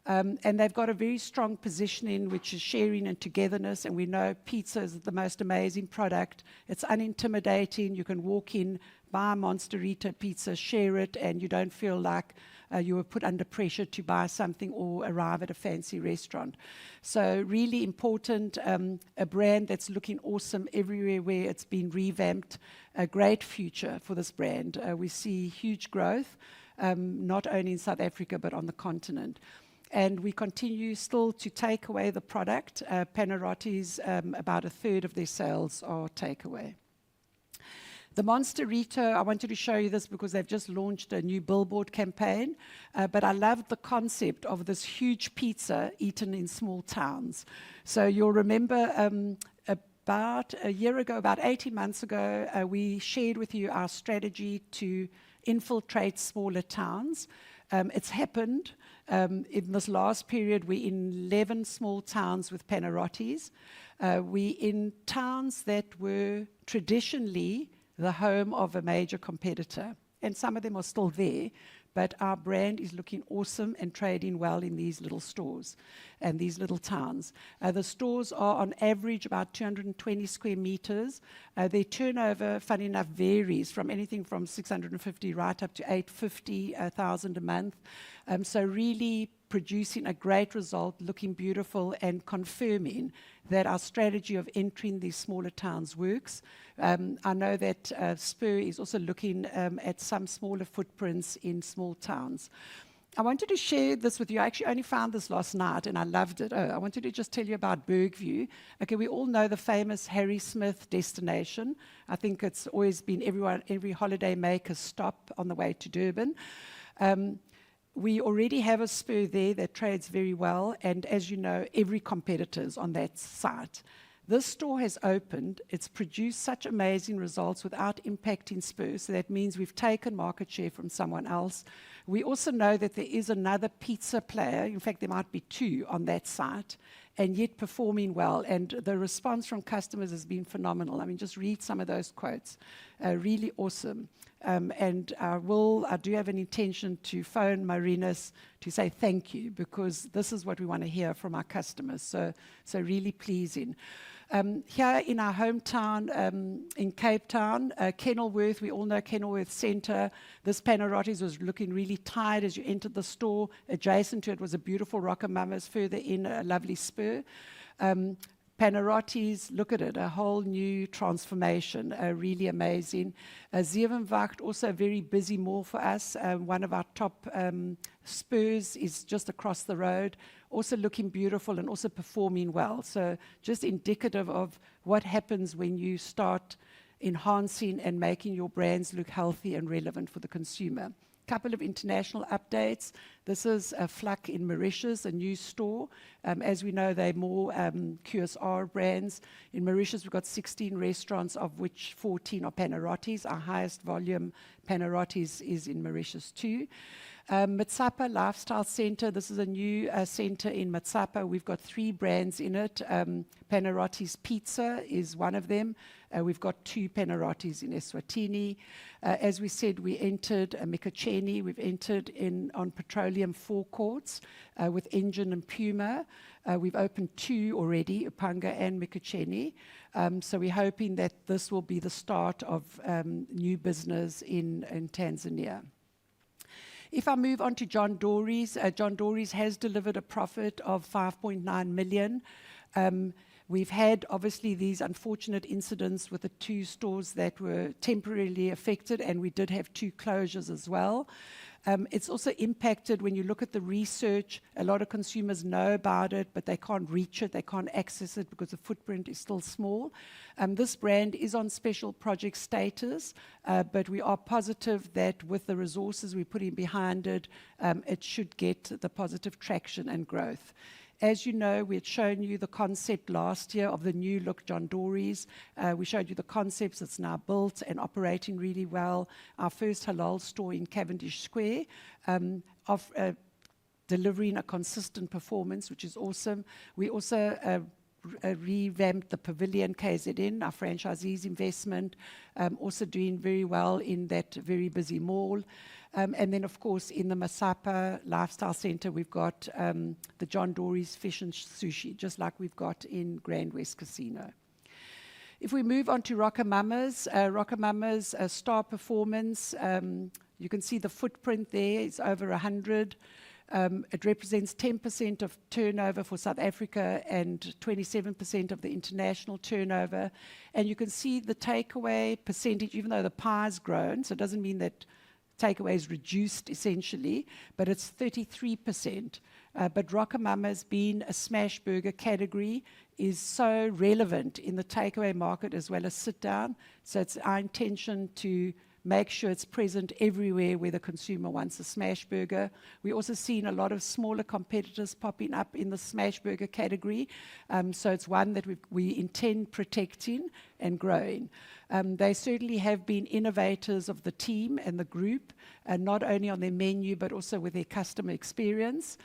And they've got a very strong positioning, which is sharing and togetherness. And we know pizza is the most amazing product. It's unintimidating. You can walk in, buy a Monsterita pizza, share it, and you don't feel like you were put under pressure to buy something or arrive at a fancy restaurant. So really important, a brand that's looking awesome everywhere where it's been revamped. A great future for this brand. We see huge growth, not only in South Africa, but on the continent. And we continue still to take away the product. Panarottis, about 1/3 of their sales are takeaway. The Monsterito, I wanted to show you this because they've just launched a new billboard campaign, but I loved the concept of this huge pizza eaten in small towns. So you'll remember about a year ago, about 18 months ago, we shared with you our strategy to infiltrate smaller towns. It's happened. In this last period, we're in 11 small towns with Panarottis. We're in towns that were traditionally the home of a major competitor, and some of them are still there, but our brand is looking awesome and trading well in these little stores and these little towns. The stores are on average about 220 square meters. Their turnover, funny enough, varies from anything from 650 right up to 850,000 a month. So really producing a great result, looking beautiful, and confirming that our strategy of entering these smaller towns works. I know that Spur is also looking at some smaller footprints in small towns. I wanted to share this with you. I actually only found this last night, and I loved it. I wanted to just tell you about Bergview. Okay, we all know the famous Harry Smith destination. I think it's always been every holiday maker's stop on the way to Durban. We already have a Spur there that trades very well, and as you know, every competitor is on that site. This store has opened. It's produced such amazing results without impacting Spur, so that means we've taken market share from someone else. We also know that there is another pizza player, in fact there might be two on that site, and yet performing well. And the response from customers has been phenomenal. I mean, just read some of those quotes. Really awesome. And I do have an intention to phone Marinus to say thank you, because this is what we want to hear from our customers. So really pleasing. Here in our hometown, in Cape Town, Kenilworth, we all know Kenilworth Centre. This Panarottis was looking really tired as you entered the store. Adjacent to it was a beautiful RocoMamas, further in a lovely Spur. Panarottis, look at it, a whole new transformation, really amazing. Zevenwacht, also a very busy mall for us. One of our top Spurs is just across the road, also looking beautiful and also performing well. So just indicative of what happens when you start enhancing and making your brands look healthy and relevant for the consumer. Couple of international updates. This is a Fluck in Mauritius, a new store. As we know, they're more QSR brands. In Mauritius, we've got 16 restaurants, of which 14 are Panarottis. Our highest volume Panarottis is in Mauritius too. Matsapa Lifestyle Centre. This is a new centre in Matsapa. We've got 3 brands in it. Panarottis Pizza is one of them. We've got 2 Panarottis in Eswatini. As we said, we entered Mikocheni. We've entered on Petroleum forecourts with Engine and Puma. We've opened 2 already, Upanga and Mikocheni. So we're hoping that this will be the start of new business in Tanzania. If I move on to John Dory's, John Dory's has delivered a profit of 5.9 million. We've had, obviously, these unfortunate incidents with the 2 stores that were temporarily affected, and we did have 2 closures as well. It's also impacted when you look at the research. A lot of consumers know about it, but they can't reach it, they can't access it because the footprint is still small. This brand is on special project status, but we are positive that with the resources we're putting behind it, it should get the positive traction and growth. As you know, we had shown you the concept last year of the new look John Dory's. We showed you the concepts that's now built and operating really well. Our first halal store in Cavendish Square, delivering a consistent performance, which is awesome. We also revamped the Pavilion KZN, our franchisees investment, also doing very well in that very busy mall. And then, of course, in the Masapa Lifestyle Centre, we've got the John Dory's Fish and Sushi, just like we've got in Grand West Casino. If we move on to RocoMamas, RocoMamas star performance, you can see the footprint there. It's over 100. It represents 10% of turnover for South Africa and 27% of the international turnover. And you can see the takeaway percentage, even though the pie's grown, so it doesn't mean that takeaway is reduced essentially, but it's 33%. But RocoMamas, being a smash burger category, is so relevant in the takeaway market as well as sit down. So it's our intention to make sure it's present everywhere where the consumer wants a smash burger. We also seen a lot of smaller competitors popping up in the smash burger category. So it's one that we intend protecting and growing. They certainly have been innovators of the team and the group, not only on their menu, but also with their customer experience.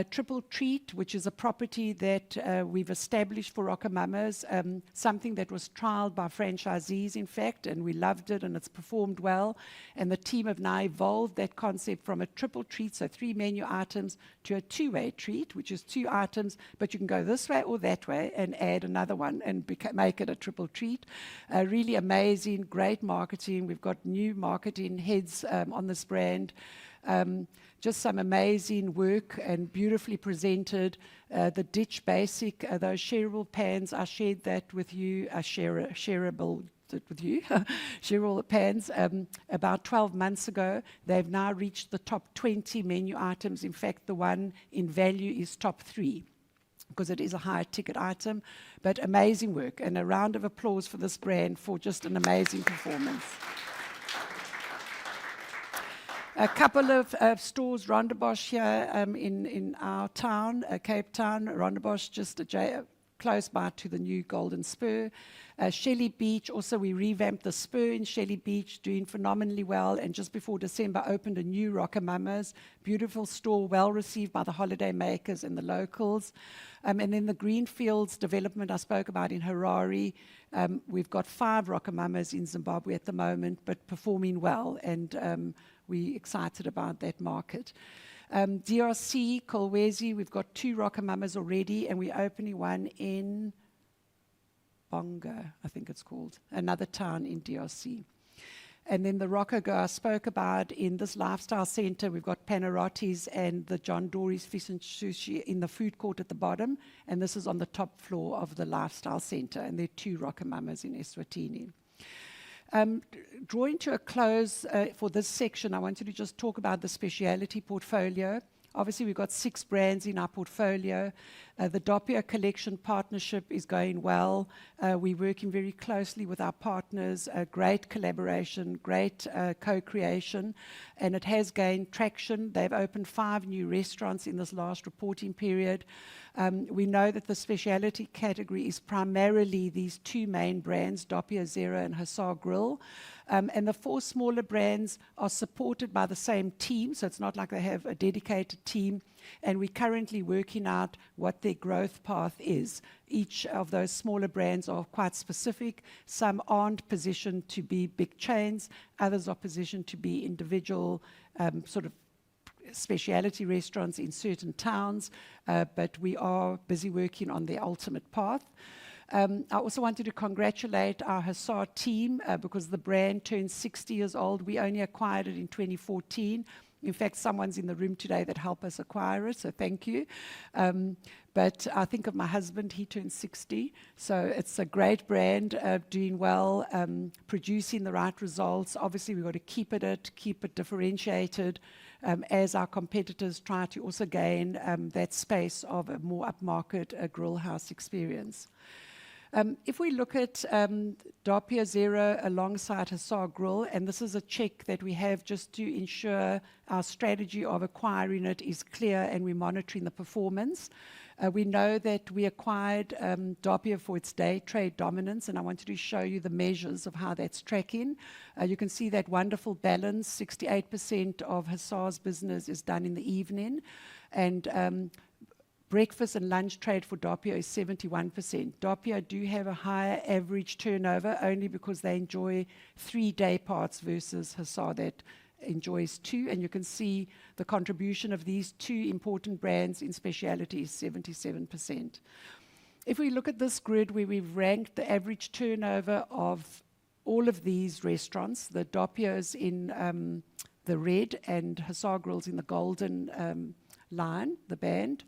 Triple Treat, which is a property that we've established for RocoMamas, something that was trialed by franchisees, in fact, and we loved it and it's performed well. And the team have now evolved that concept from a triple treat, so 3 menu items, to a 2-way treat, which is 2 items, but you can go this way or that way and add another one and make it a triple treat. Really amazing, great marketing. We've got new marketing heads on this brand. Just some amazing work and beautifully presented. The Ditch Basic, those shareable pans, I shared that with you, shareable with you, shareable pans, about 12 months ago. They've now reached the top 20 menu items. In fact, the one in value is top 3, because it is a higher ticket item, but amazing work. And a round of applause for this brand for just an amazing performance. A couple of stores, Rondebosch here in our town, Cape Town. Rondebosch just close by to the new Golden Spur. Shelley Beach, also we revamped the Spur in Shelley Beach, doing phenomenally well, and just before December opened a new RocoMamas, beautiful store, well received by the holiday makers and the locals. And then the Greenfields development I spoke about in Harare, we've got 5 RocoMamas in Zimbabwe at the moment, but performing well, and we're excited about that market. DRC, Kolwezi, we've got 2 RocoMamas already, and we're opening one in Bonga, I think it's called, another town in DRC. And then the RocoGo I spoke about in this lifestyle center, we've got Panarottis and the John Dory's Fish and Sushi in the food court at the bottom, and this is on the top floor of the lifestyle center, and there are 2 RocoMamas in Eswatini. Drawing to a close for this section, I wanted to just talk about the specialty portfolio. Obviously, we've got 6 brands in our portfolio. The Doppio Collection partnership is going well. We're working very closely with our partners, great collaboration, great co-creation, and it has gained traction. They've opened 5 new restaurants in this last reporting period. We know that the specialty category is primarily these 2 main brands, Doppio Zero and Hussar Grill. And the 4 smaller brands are supported by the same team, so it's not like they have a dedicated team. And we're currently working out what their growth path is. Each of those smaller brands are quite specific. Some aren't positioned to be big chains. Others are positioned to be individual sort of specialty restaurants in certain towns. But we are busy working on the ultimate path. I also wanted to congratulate our Hussar team because the brand turned 60 years old. We only acquired it in 2014. In fact, someone's in the room today that helped us acquire it, so thank you. But I think of my husband, he turned 60. So it's a great brand, doing well, producing the right results. Obviously, we've got to keep it differentiated as our competitors try to also gain that space of a more upmarket grill house experience. If we look at Doppio Zero alongside Hussar Grill, and this is a check that we have just to ensure our strategy of acquiring it is clear and we're monitoring the performance. We know that we acquired Doppio for its day trade dominance, and I wanted to show you the measures of how that's tracking. You can see that wonderful balance, 68% of Hussar's business is done in the evening, and breakfast and lunch trade for Doppio is 71%. Doppio do have a higher average turnover only because they enjoy 3 day parts versus Hussar that enjoys 2. And you can see the contribution of these 2 important brands in specialty is 77%. If we look at this grid where we've ranked the average turnover of all of these restaurants, the Doppios in the red and Hussar Grills in the golden line, the band.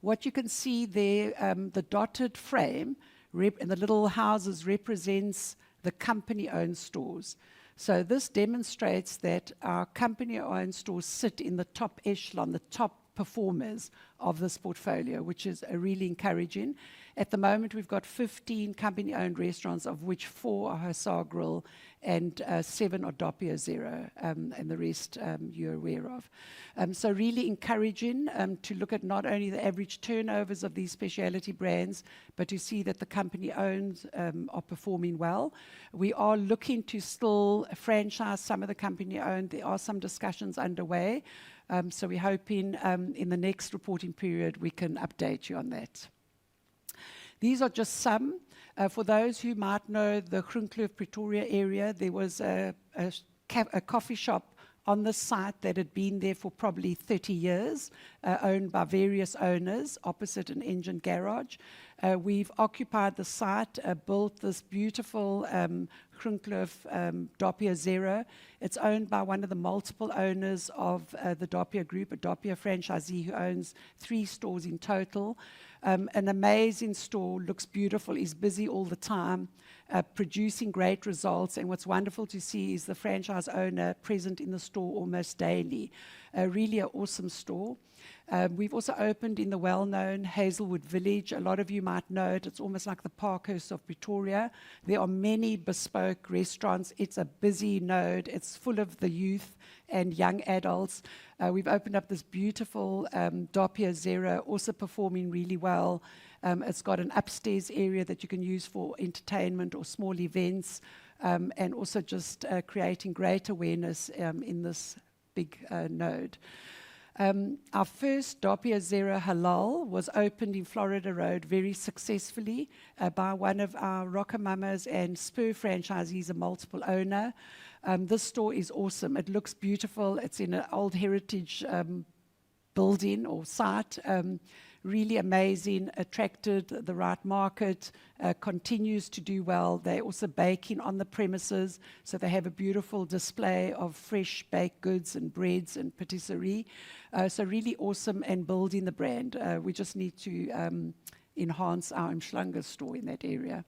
What you can see there, the dotted frame and the little houses represents the company-owned stores. So this demonstrates that our company-owned stores sit in the top echelon, the top performers of this portfolio, which is really encouraging. At the moment, we've got 15 company-owned restaurants, of which 4 are Hussar Grill and 7 are Doppio Zero, and the rest you're aware of. So really encouraging to look at not only the average turnovers of these specialty brands, but to see that the company-owned are performing well. We are looking to still franchise some of the company-owned. There are some discussions underway. So we're hoping in the next reporting period we can update you on that. These are just some. For those who might know the Groenkloof Pretoria area, there was a coffee shop on the site that had been there for probably 30 years, owned by various owners, opposite an engine garage. We've occupied the site, built this beautiful Groenkloof Doppio Zero. It's owned by one of the multiple owners of the Doppio Group, a Doppio franchisee who owns 3 stores in total. An amazing store, looks beautiful, is busy all the time, producing great results. And what's wonderful to see is the franchise owner present in the store almost daily. Really an awesome store. We've also opened in the well-known Hazelwood Village. A lot of you might know it. It's almost like the Parkhurst of Pretoria. There are many bespoke restaurants. It's a busy node. It's full of the youth and young adults. We've opened up this beautiful Doppio Zero, also performing really well. It's got an upstairs area that you can use for entertainment or small events, and also just creating great awareness in this big node. Our first Doppio Zero Halal was opened in Florida Road very successfully by one of our Rocamamas and Spur franchisees, a multiple owner. This store is awesome. It looks beautiful. It's in an old heritage building or site. Really amazing, attracted the right market, continues to do well. They're also baking on the premises, so they have a beautiful display of fresh baked goods and breads and patisserie. So really awesome and building the brand. We just need to enhance our Mshlanga store in that area.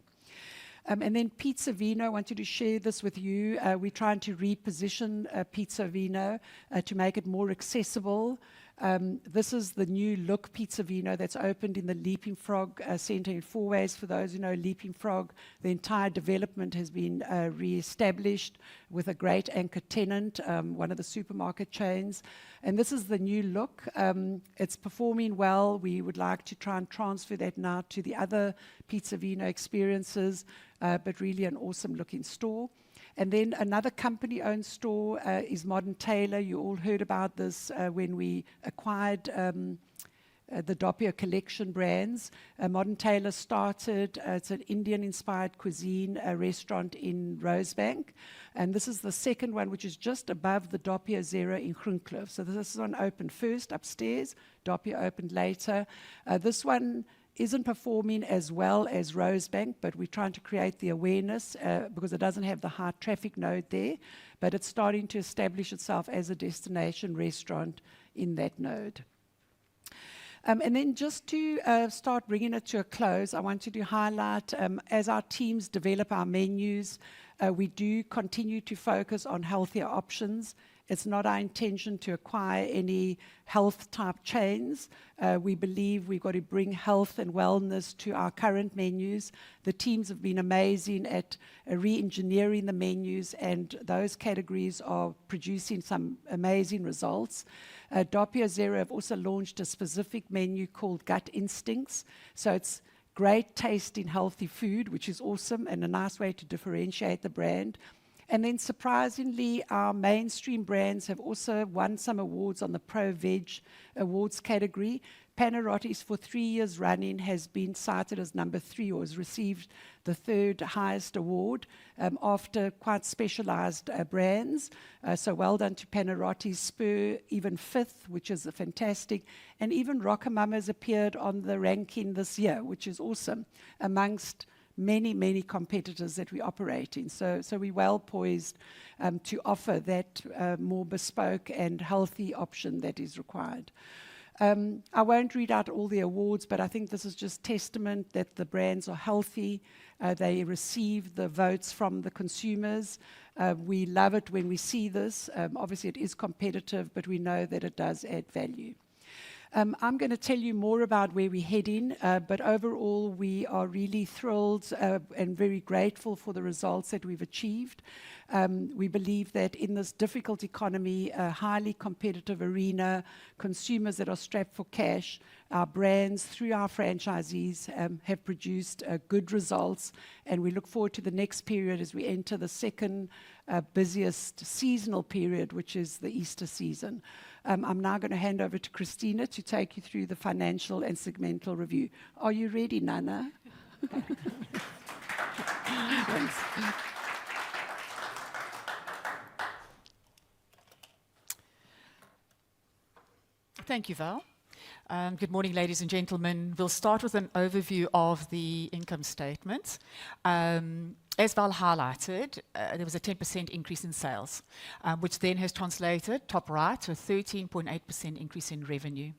And then Pizza Vino, I wanted to share this with you. We're trying to reposition Pizza Vino to make it more accessible. This is the new look Pizza Vino that's opened in the Leaping Frog Centre in Fourways. For those who know Leaping Frog, the entire development has been re-established with a great anchor tenant, one of the supermarket chains. And this is the new look. It's performing well. We would like to try and transfer that now to the other Pizza Vino experiences, but really an awesome looking store. And then another company-owned store is Modern Tailor. You all heard about this when we acquired the Doppio Collection brands. Modern Tailor started, it's an Indian-inspired cuisine restaurant in Rosebank. And this is the second one, which is just above the Doppio Zero in Groenkliff. So this one opened first upstairs, Doppio opened later. This one isn't performing as well as Rosebank, but we're trying to create the awareness because it doesn't have the high traffic node there, but it's starting to establish itself as a destination restaurant in that node. And then just to start bringing it to a close, I wanted to highlight, as our teams develop our menus, we do continue to focus on healthier options. It's not our intention to acquire any health-type chains. We believe we've got to bring health and wellness to our current menus. The teams have been amazing at re-engineering the menus, and those categories are producing some amazing results. Doppio Zero have also launched a specific menu called Gut Instincts. So it's great tasting healthy food, which is awesome and a nice way to differentiate the brand. And then surprisingly, our mainstream brands have also won some awards on the Pro Veg Awards category. Panarottis, for 3 years running, has been cited as number 3 or has received the 3rd highest award after quite specialized brands. So well done to Panarottis. Spur, even 5th, which is fantastic. And even Rockamama's appeared on the ranking this year, which is awesome, amongst many competitors that we operate in. So we're well poised to offer that more bespoke and healthy option that is required. I won't read out all the awards, but I think this is just testament that the brands are healthy. They receive the votes from the consumers. We love it when we see this. Obviously, it is competitive, but we know that it does add value. I'm going to tell you more about where we're heading, but overall we are really thrilled and very grateful for the results that we've achieved. We believe that in this difficult economy, a highly competitive arena, consumers that are strapped for cash, our brands through our franchisees have produced good results, and we look forward to the next period as we enter the second busiest seasonal period, which is the Easter season. I'm now going to hand over to Christina to take you through the financial and segmental review. Are you ready, Nana? Thanks. Thank you, Val. Good morning, ladies and gentlemen. We'll start with an overview of the income statement. As Val highlighted, there was a 10% increase in sales, which then has translated, top right, to a 13.8% increase in revenue.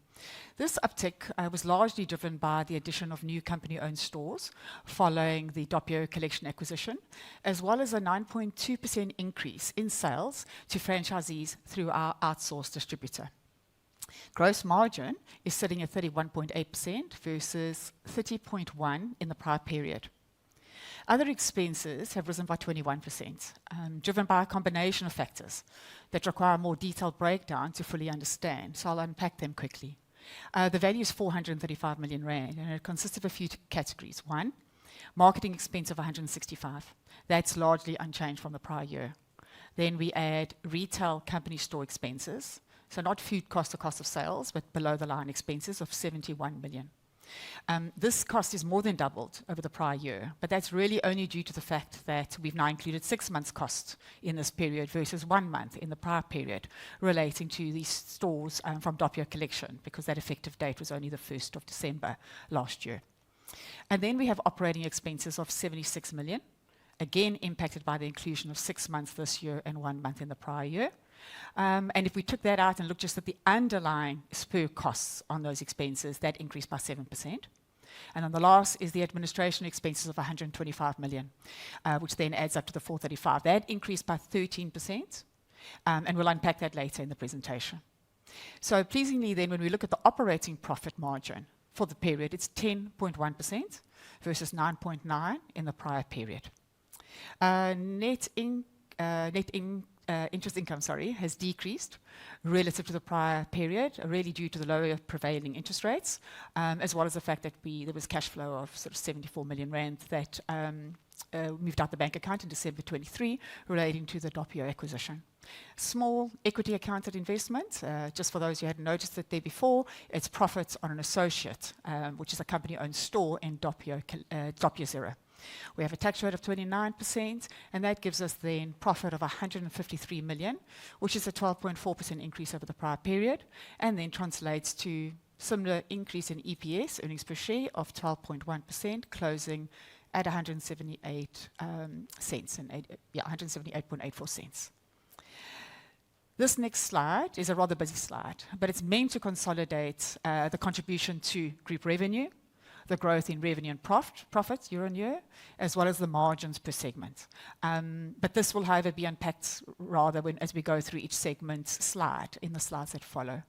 This uptick was largely driven by the addition of new company-owned stores following the Doppio Collection acquisition, as well as a 9.2% increase in sales to franchisees through our outsourced distributor. Gross margin is sitting at 31.8% versus 30.1% in the prior period. Other expenses have risen by 21%, driven by a combination of factors that require a more detailed breakdown to fully understand. So I'll unpack them quickly. The value is 435 million rand, and it consists of a few categories. One, marketing expense of 165. That's largely unchanged from the prior year. Then we add retail company store expenses, so not food cost or cost of sales, but below the line expenses of 71 million. This cost is more than doubled over the prior year, but that's really only due to the fact that we've now included 6 months cost in this period versus 1 month in the prior period relating to these stores from Doppio Collection, because that effective date was only the 1st of December last year. And then we have operating expenses of 76 million, again impacted by the inclusion of 6 months this year and 1 month in the prior year. And if we took that out and looked just at the underlying Spur costs on those expenses, that increased by 7%. And on the last is the administration expenses of 125 million, which then adds up to the 435. That increased by 13%, and we'll unpack that later in the presentation. So pleasingly then, when we look at the operating profit margin for the period, it's 10.1% versus 9.9% in the prior period. Interest income, has decreased relative to the prior period, really due to the lower prevailing interest rates, as well as the fact that there was cash flow of sort of 74 million rand that moved out the bank account in December 23 relating to the Doppio acquisition. Small equity accounted investment, just for those who hadn't noticed it there before, it's profits on an associate, which is a company-owned store in Doppio Zero. We have a tax rate of 29%, and that gives us then profit of 153 million, which is a 12.4% increase over the prior period, and then translates to similar increase in EPS, earnings per share, of 12.1%, closing at 178 cents, 178.84 cents. This next slide is a rather busy slide, but it's meant to consolidate the contribution to group revenue, the growth in revenue and profits year on year, as well as the margins per segment. But this will, however, be unpacked rather as we go through each segment's slide in the slides that follow.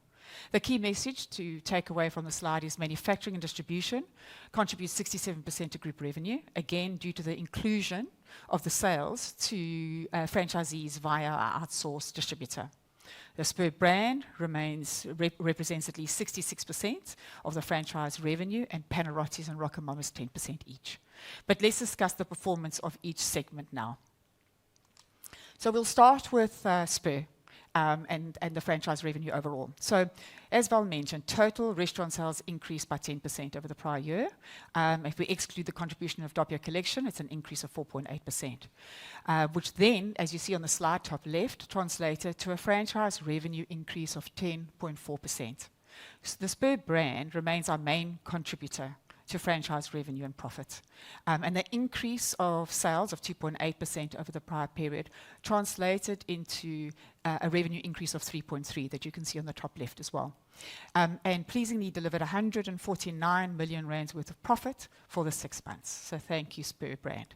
The key message to take away from the slide is manufacturing and distribution contributes 67% to group revenue, again due to the inclusion of the sales to franchisees via our outsourced distributor. The Spur brand represents at least 66% of the franchise revenue, and Panarottis and RocoMamas 10% each. But let's discuss the performance of each segment now. So we'll start with Spur and the franchise revenue overall. So as Val mentioned, total restaurant sales increased by 10% over the prior year. If we exclude the contribution of Doppio Collection, it's an increase of 4.8%, which then, as you see on the slide top left, translated to a franchise revenue increase of 10.4%. So the Spur brand remains our main contributor to franchise revenue and profit. And the increase of sales of 2.8% over the prior period translated into a revenue increase of 3.3% that you can see on the top left as well. And pleasingly delivered 149 million rands worth of profit for the 6 months. So thank you, Spur brand.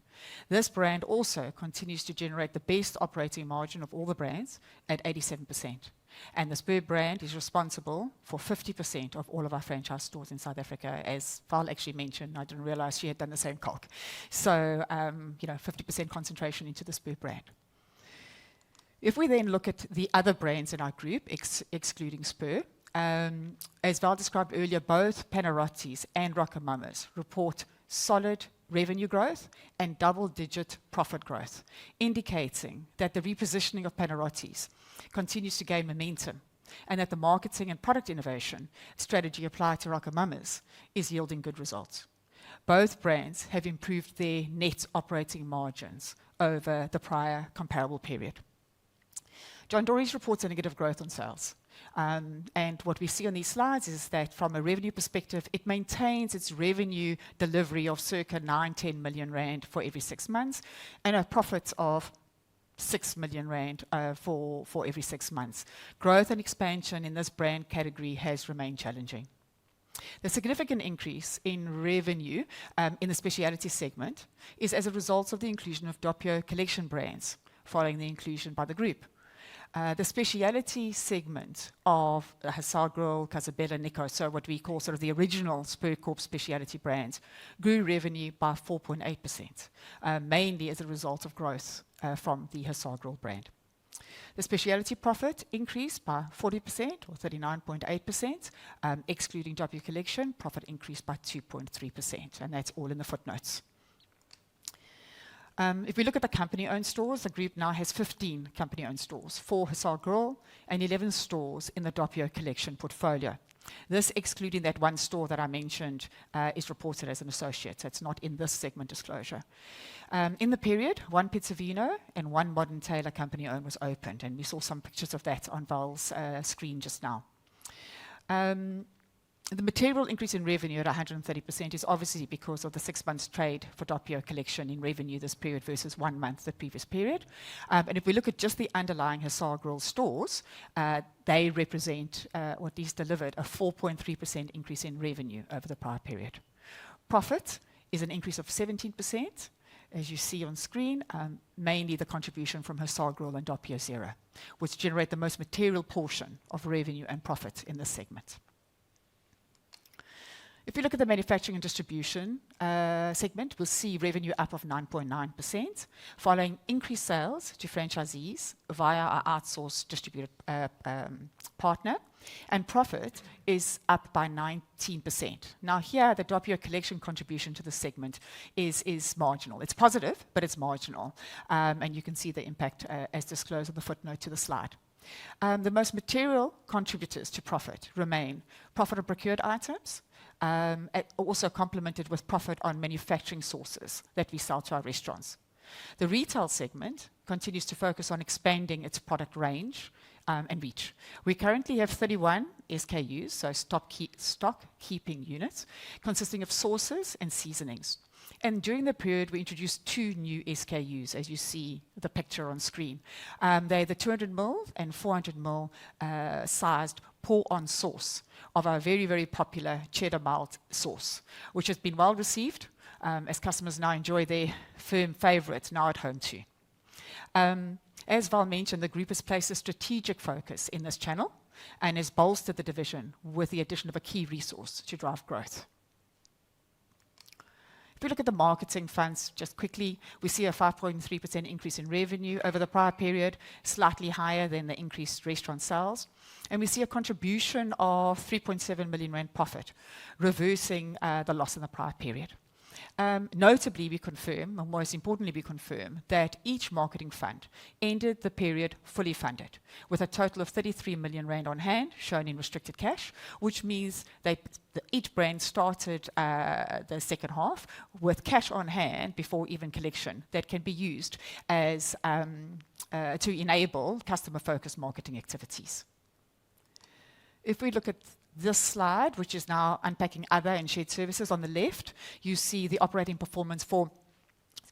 This brand also continues to generate the best operating margin of all the brands at 87%. And the Spur brand is responsible for 50% of all of our franchise stores in South Africa, as Val actually mentioned. I didn't realize she had done the same calc. So, 50% concentration into the Spur brand. If we then look at the other brands in our group, excluding Spur, as Val described earlier, both Panarottis and RocoMamas report solid revenue growth and double-digit profit growth, indicating that the repositioning of Panarottis continues to gain momentum and that the marketing and product innovation strategy applied to RocoMamas is yielding good results. Both brands have improved their net operating margins over the prior comparable period. John Dory's reports a negative growth on sales. And what we see on these slides is that from a revenue perspective, it maintains its revenue delivery of circa 9-10 million rand for every 6 months, and a profit of 6 million rand for every 6 months. Growth and expansion in this brand category has remained challenging. The significant increase in revenue in the speciality segment is as a result of the inclusion of Doppio Collection brands following the inclusion by the group. The speciality segment of Hussar Grill, Casabella, Nico, so what we call sort of the original Spur Corp speciality brands, grew revenue by 4.8%, mainly as a result of growth from the Hussar Grill brand. The speciality profit increased by 40% or 39.8%, excluding W Collection, profit increased by 2.3%, and that's all in the footnotes. If we look at the company-owned stores, the group now has 15 company-owned stores, 4 Hussar Grill and 11 stores in the Doppio Collection portfolio. This, excluding that one store that I mentioned, is reported as an associate, so it's not in this segment disclosure. In the period, 1 Pizzavino and 1 Modern Tailor company-owned was opened, and we saw some pictures of that on Val's screen just now. The material increase in revenue at 130% is obviously because of the 6 months trade for Doppio Collection in revenue this period versus 1 month the previous period. And if we look at just the underlying Hussar Grill stores, they represent, or at least delivered, a 4.3% increase in revenue over the prior period. Profit is an increase of 17%, as you see on screen, mainly the contribution from Hussar Grill and Doppio Zero, which generate the most material portion of revenue and profit in this segment. If we look at the manufacturing and distribution segment, we'll see revenue up of 9.9%, following increased sales to franchisees via our outsourced distributor partner, and profit is up by 19%. Now here, the Doppio Collection contribution to the segment is marginal. It's positive, but it's marginal, and you can see the impact as disclosed on the footnote to the slide. The most material contributors to profit remain profit on procured items, also complemented with profit on manufacturing sources that we sell to our restaurants. The retail segment continues to focus on expanding its product range and reach. We currently have 31 SKUs, so stock keeping units, consisting of sauces and seasonings. And during the period, we introduced 2 new SKUs, as you see the picture on screen. They're the 200 ml and 400 ml sized pour-on sauce of our very, very popular cheddar malt sauce, which has been well received as customers now enjoy their firm favourite now at home too. As Val mentioned, the group has placed a strategic focus in this channel and has bolstered the division with the addition of a key resource to drive growth. If we look at the marketing funds, just quickly, we see a 5.3% increase in revenue over the prior period, slightly higher than the increased restaurant sales. And we see a contribution of 3.7 million rand profit, reversing the loss in the prior period. Notably, we confirm, or most importantly, we confirm that each marketing fund ended the period fully funded, with a total of 33 million rand on hand, shown in restricted cash, which means each brand started the second half with cash on hand before even collection that can be used as to enable customer-focused marketing activities. If we look at this slide, which is now unpacking other and shared services on the left, you see the operating performance for,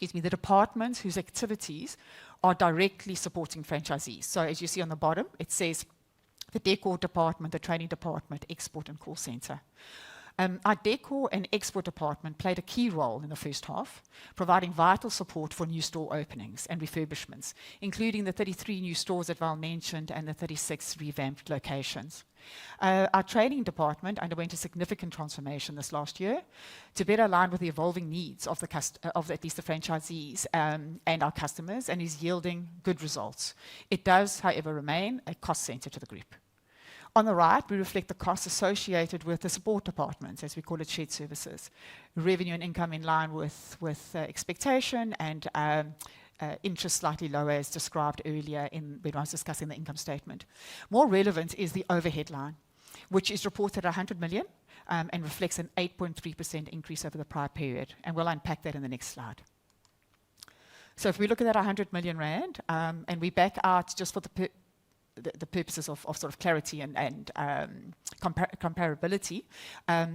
the departments whose activities are directly supporting franchisees. So as you see on the bottom, it says the decor department, the training department, export and call center. Our decor and export department played a key role in the first half, providing vital support for new store openings and refurbishments, including the 33 new stores that Val mentioned and the 36 revamped locations. Our training department underwent a significant transformation this last year to better align with the evolving needs of at least the franchisees and our customers, and is yielding good results. It does, however, remain a cost center to the group. On the right, we reflect the costs associated with the support departments, as we call it, shared services. Revenue and income in line with expectation, and interest slightly lower, as described earlier when I was discussing the income statement. More relevant is the overhead line, which is reported at 100 million and reflects an 8.3% increase over the prior period. And we'll unpack that in the next slide. So if we look at that 100 million rand, and we back out just for the purposes of sort of clarity and comparability,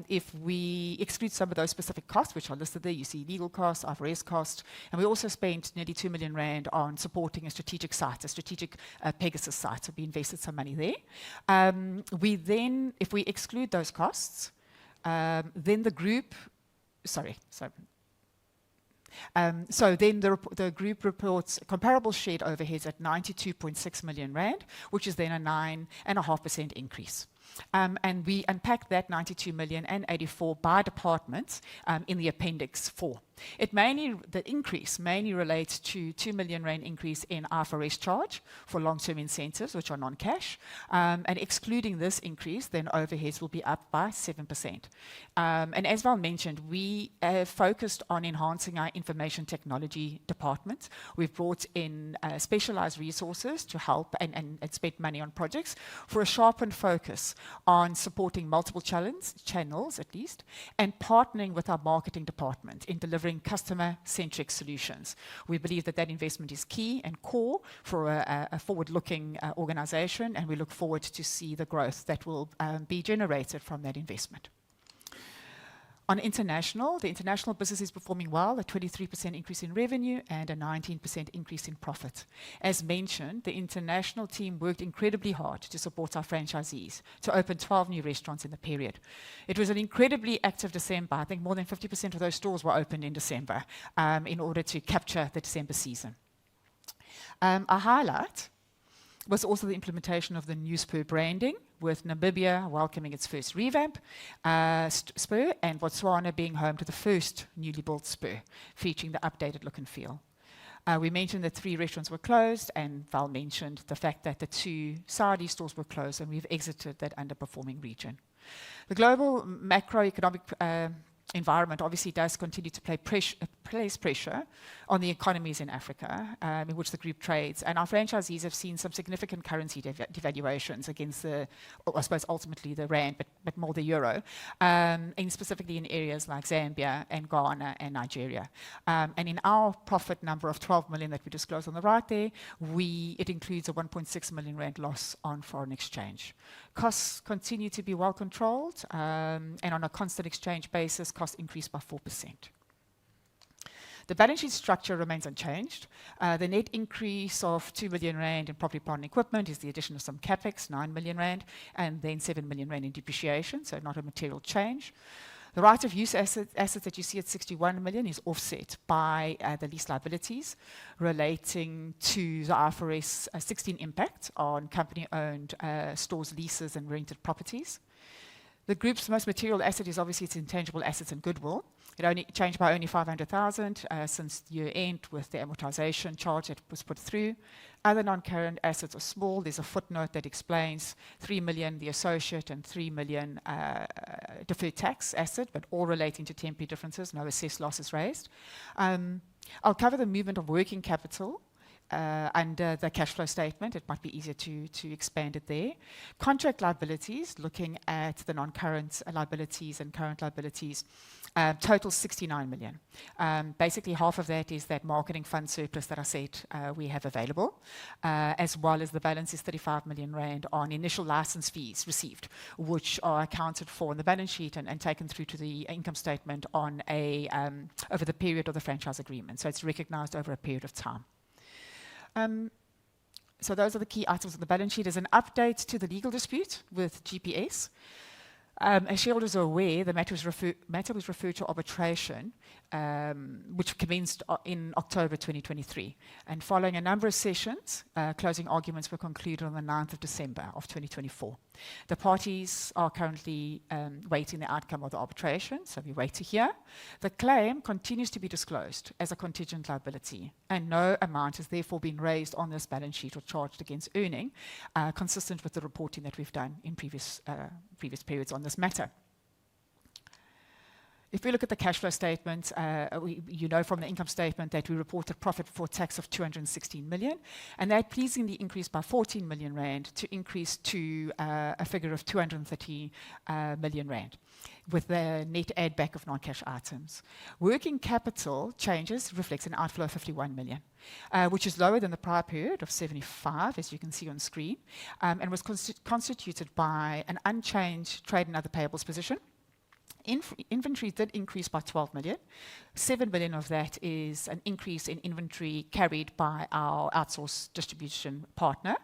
if we exclude some of those specific costs, which are listed there, you see legal costs, IFRS costs, and we also spent nearly 2 million rand on supporting a strategic site, a strategic Pegasus site, so we invested some money there. We then, if we exclude those costs, then the group, So then the group reports comparable shared overheads at 92.6 million rand, which is then a 9.5% increase. And we unpack that 92 million and 84 by departments in the Appendix 4. The increase mainly relates to 2 million rand increase in IFRS charge for long-term incentives, which are non-cash. And excluding this increase, then overheads will be up by 7%. And as Val mentioned, we have focused on enhancing our information technology department. We've brought in specialized resources to help and spent money on projects for a sharpened focus on supporting multiple channels, at least, and partnering with our marketing department in delivering customer-centric solutions. We believe that that investment is key and core for a forward-looking organization, and we look forward to see the growth that will be generated from that investment. On international, the international business is performing well, a 23% increase in revenue and a 19% increase in profit. As mentioned, the international team worked incredibly hard to support our franchisees to open 12 new restaurants in the period. It was an incredibly active December. I think more than 50% of those stores were opened in December in order to capture the December season. A highlight was also the implementation of the new Spur branding, with Namibia welcoming its first revamp, Spur, and Botswana being home to the first newly built Spur, featuring the updated look and feel. We mentioned that 3 restaurants were closed, and Val mentioned the fact that the 2 Saudi stores were closed, and we've exited that underperforming region. The global macroeconomic environment obviously does continue to place pressure on the economies in Africa, in which the group trades. And our franchisees have seen some significant currency devaluations against I suppose ultimately the rand, but more the euro, and specifically in areas like Zambia and Ghana and Nigeria. And in our profit number of 12 million that we disclosed on the right there, it includes a 1.6 million rand loss on foreign exchange. Costs continue to be well controlled, and on a constant exchange basis, costs increased by 4%. The balance sheet structure remains unchanged. The net increase of 2 million rand in property, plant, and equipment is the addition of some capex, 9 million rand, and then 7 million rand in depreciation, so not a material change. The right of use assets that you see at 61 million is offset by the lease liabilities relating to the IFRS 16 impact on company-owned stores, leases, and rented properties. The group's most material asset is obviously its intangible assets and goodwill. It only changed by only 500,000 since year end with the amortization charge that was put through. Other non-current assets are small. There's a footnote that explains 3 million the associate and 3 million deferred tax asset, but all relating to temporary differences, no assessed losses raised. I'll cover the movement of working capital under the cash flow statement. It might be easier to expand it there. Contract liabilities, looking at the non-current liabilities and current liabilities, total 69 million. Basically, half of that is that marketing fund surplus that I said we have available, as well as the balance is 35 million rand on initial license fees received, which are accounted for in the balance sheet and taken through to the income statement on over the period of the franchise agreement. So it's recognized over a period of time. So those are the key items on the balance sheet. As an update to the legal dispute with GPS, as shareholders are aware, the matter was referred to arbitration, which commenced in October 2023. And following a number of sessions, closing arguments were concluded on the 9th of December of 2024. The parties are currently waiting the outcome of the arbitration, so we wait to hear. The claim continues to be disclosed as a contingent liability, and no amount has therefore been raised on this balance sheet or charged against earning, consistent with the reporting that we've done in previous periods on this matter. If we look at the cash flow statement, you know from the income statement that we reported profit before tax of 216 million, and that pleasingly increased by 14 million rand to increase to a figure of 230 million rand, with the net add back of non-cash items. Working capital changes reflects an outflow of 51 million, which is lower than the prior period of 75, as you can see on screen, and was constituted by an unchanged trade and other payables position, Inventory did increase by 12 million. 7 million of that is an increase in inventory carried by our outsourced distribution partner,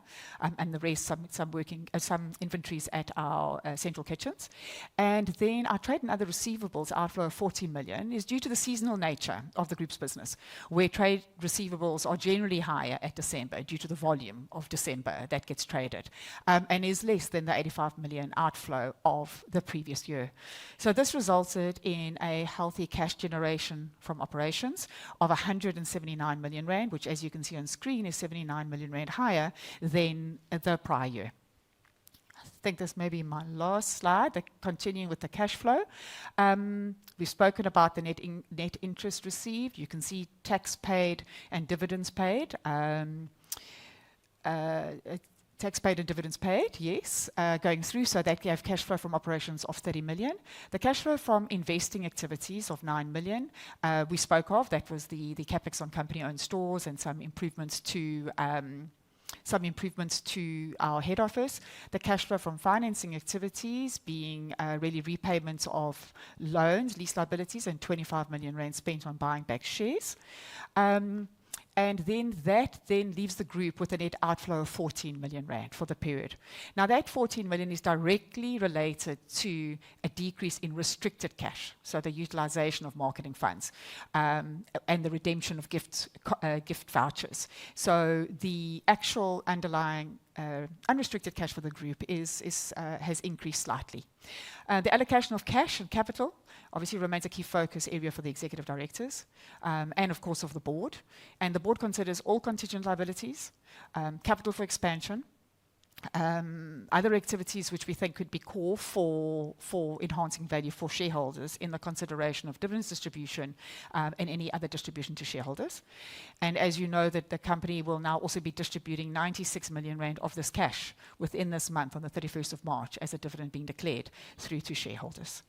and the rest, some inventories at our central kitchens. And then our trade and other receivables outflow of 40 million is due to the seasonal nature of the group's business, where trade receivables are generally higher at December due to the volume of December that gets traded, and is less than the 85 million outflow of the previous year. So this resulted in a healthy cash generation from operations of 179 million rand, which, as you can see on screen, is 79 million rand higher than the prior year. I think this may be my last slide, continuing with the cash flow. We've spoken about the net interest received. You can see tax paid and dividends paid. Tax paid and dividends paid, yes, going through, so that gave cash flow from operations of 30 million. The cash flow from investing activities of 9 million, we spoke of, that was the capex on company-owned stores and some improvements to our head office. The cash flow from financing activities being really repayments of loans, lease liabilities, and 25 million rand spent on buying back shares. And then that leaves the group with a net outflow of 14 million rand for the period. Now that 14 million is directly related to a decrease in restricted cash, so the utilization of marketing funds, and the redemption of gift vouchers. So the actual underlying unrestricted cash for the group has increased slightly. The allocation of cash and capital obviously remains a key focus area for the executive directors, and of course of the board. And the board considers all contingent liabilities, capital for expansion, other activities which we think could be core for enhancing value for shareholders in the consideration of dividends distribution, and any other distribution to shareholders. And as you know, that the company will now also be distributing 96 million rand of this cash within this month on the 31st of March as a dividend being declared through to shareholders.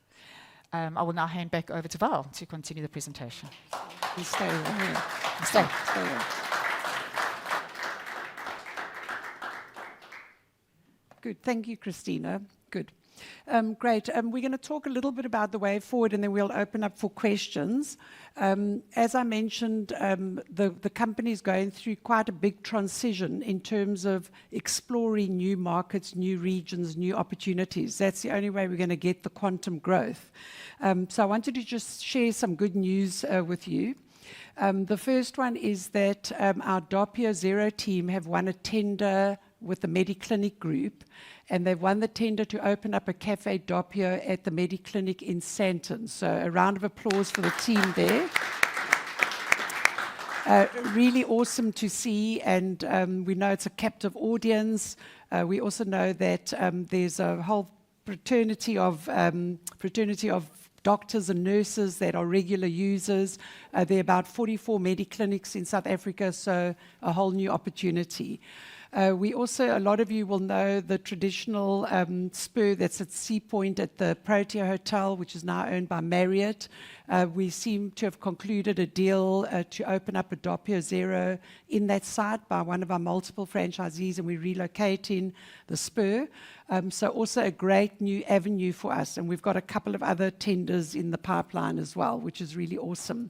I will now hand back over to Val to continue the presentation. You stay here. Stay. Stay here. Good. Thank you, Christina. Good. Great. We're going to talk a little bit about the way forward, and then we'll open up for questions. As I mentioned, the company is going through quite a big transition in terms of exploring new markets, new regions, new opportunities. That's the only way we're going to get the quantum growth. So I wanted to just share some good news with you. The first one is that our Doppio Zero team have won a tender with the Mediclinic Group, and they've won the tender to open up a Cafe Doppio at the Mediclinic in Sandton. So a round of applause for the team there. Really awesome to see, and we know it's a captive audience. We also know that there's a whole fraternity of doctors and nurses that are regular users. There are about 44 Mediclinics in South Africa, so a whole new opportunity. We also, a lot of you will know the traditional Spur that's at Sea Point at the Protea Hotel, which is now owned by Marriott. We seem to have concluded a deal to open up a Doppio Zero in that site by one of our multiple franchisees, and we're relocating the Spur. So also a great new avenue for us, and we've got a couple of other tenders in the pipeline as well, which is really awesome.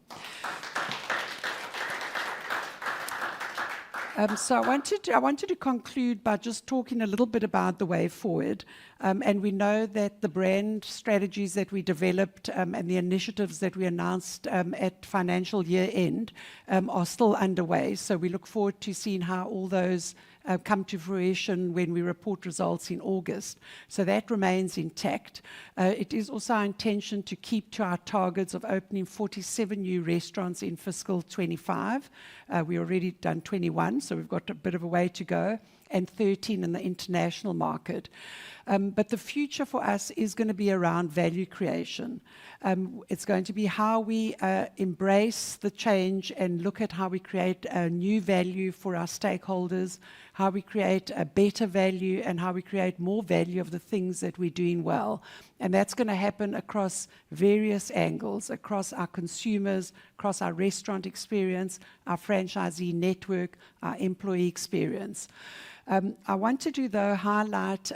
So I wanted to conclude by just talking a little bit about the way forward. And we know that the brand strategies that we developed and the initiatives that we announced at financial year end are still underway. So we look forward to seeing how all those come to fruition when we report results in August. So that remains intact. It is also our intention to keep to our targets of opening 47 new restaurants in fiscal 25. We already done 21, so we've got a bit of a way to go, and 13 in the international market. But the future for us is going to be around value creation. It's going to be how we embrace the change and look at how we create a new value for our stakeholders, how we create a better value, and how we create more value of the things that we're doing well. And that's going to happen across various angles, across our consumers, across our restaurant experience, our franchisee network, our employee experience. I wanted to, though, highlight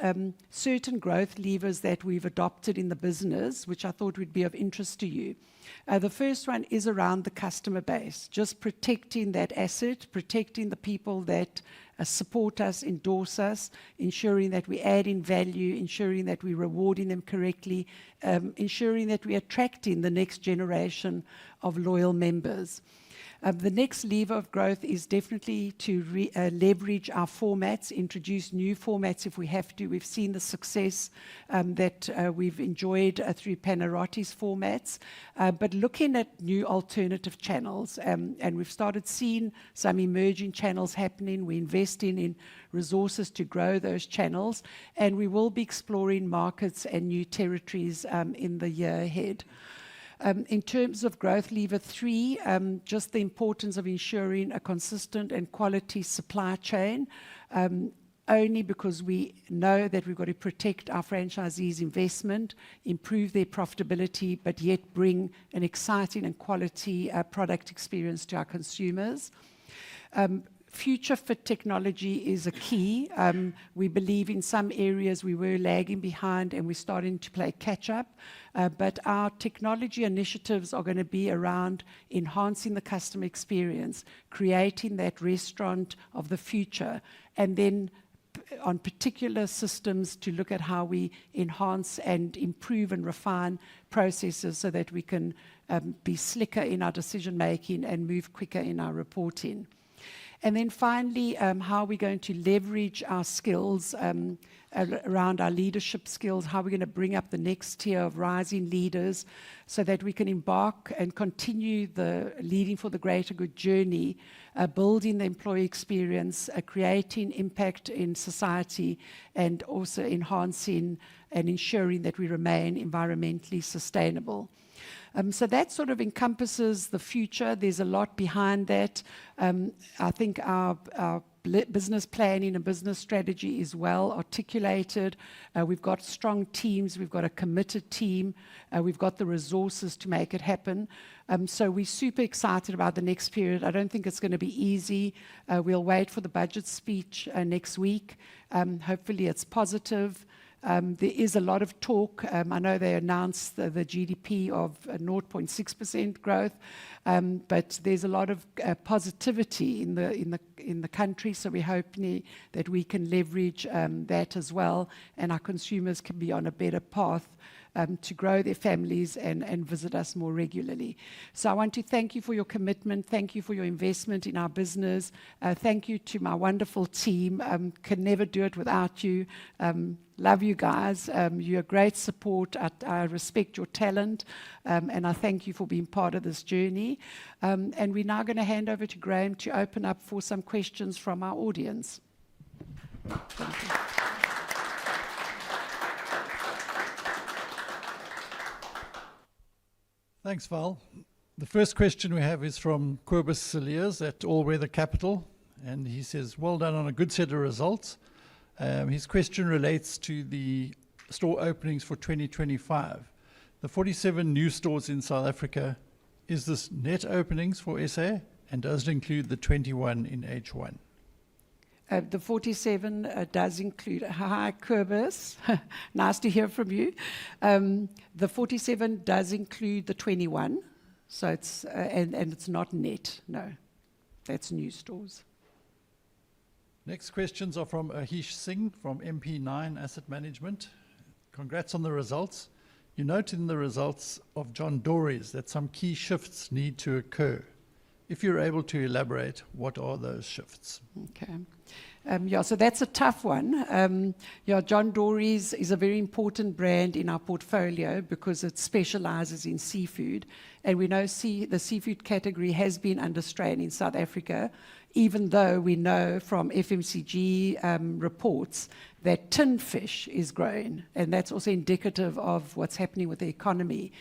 certain growth levers that we've adopted in the business, which I thought would be of interest to you. The first one is around the customer base, just protecting that asset, protecting the people that support us, endorse us, ensuring that we add in value, ensuring that we're rewarding them correctly, ensuring that we're attracting the next generation of loyal members. The next lever of growth is definitely to leverage our formats, introduce new formats if we have to. We've seen the success that we've enjoyed through Panarottis formats, but looking at new alternative channels. And we've started seeing some emerging channels happening. We're investing in resources to grow those channels, and we will be exploring markets and new territories in the year ahead. In terms of growth lever 3, just the importance of ensuring a consistent and quality supply chain, only because we know that we've got to protect our franchisees' investment, improve their profitability, but yet bring an exciting and quality product experience to our consumers. Future fit technology is a key. We believe in some areas we were lagging behind and we're starting to play catch up. But our technology initiatives are going to be around enhancing the customer experience, creating that restaurant of the future, and then on particular systems to look at how we enhance and improve and refine processes so that we can be slicker in our decision making and move quicker in our reporting. And then finally, how are we going to leverage our skills around our leadership skills, how we're going to bring up the next tier of rising leaders so that we can embark and continue the leading for the greater good journey, building the employee experience, creating impact in society, and also enhancing and ensuring that we remain environmentally sustainable. So that sort of encompasses the future. There's a lot behind that. I think our business planning and business strategy is well articulated. We've got strong teams. We've got a committed team. We've got the resources to make it happen. So we're super excited about the next period. I don't think it's going to be easy. We'll wait for the budget speech next week. Hopefully it's positive. There is a lot of talk. I know they announced the GDP of 0.6% growth, but there's a lot of positivity in the country. So we're hoping that we can leverage that as well, and our consumers can be on a better path to grow their families and visit us more regularly. So I want to thank you for your commitment. Thank you for your investment in our business. Thank you to my wonderful team. Can never do it without you. Love you guys. You're a great support. I respect your talent, and I thank you for being part of this journey. And we're now going to hand over to Graham to open up for some questions from our audience. Thank you. Thanks, Val. The first question we have is from Cobus Cilliers at All Weather Capital, and he says, well done on a good set of results. His question relates to the store openings for 2025. The 47 new stores in South Africa, is this net openings for SA, and does it include the 21 in H1? The 47 does include, hi Cobus, nice to hear from you. The 47 does include the 21, so it's, and it's not net, no, that's new stores. Next questions are from Ahish Singh from MP9 Asset Management. Congrats on the results. You note in the results of John Dory's that some key shifts need to occur. If you're able to elaborate, what are those shifts? Okay. Yeah, so that's a tough one. Yeah, John Dory's is a very important brand in our portfolio because it specializes in seafood. And we know the seafood category has been under strain in South Africa, even though we know from FMCG reports that tin fish is growing, and that's also indicative of what's happening with the economy.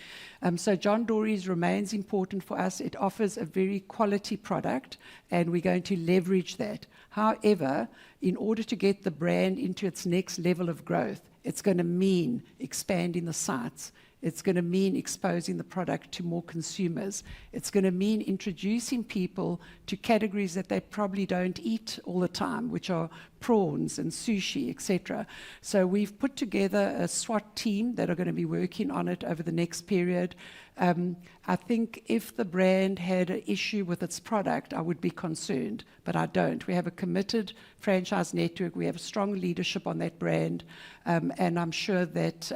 So John Dory's remains important for us. It offers a very quality product, and we're going to leverage that. However, in order to get the brand into its next level of growth, it's going to mean expanding the sites. It's going to mean exposing the product to more consumers. It's going to mean introducing people to categories that they probably don't eat all the time, which are prawns and sushi, etc. So we've put together a SWAT team that are going to be working on it over the next period. I think if the brand had an issue with its product, I would be concerned, but I don't. We have a committed franchise network. We have strong leadership on that brand, and I'm sure that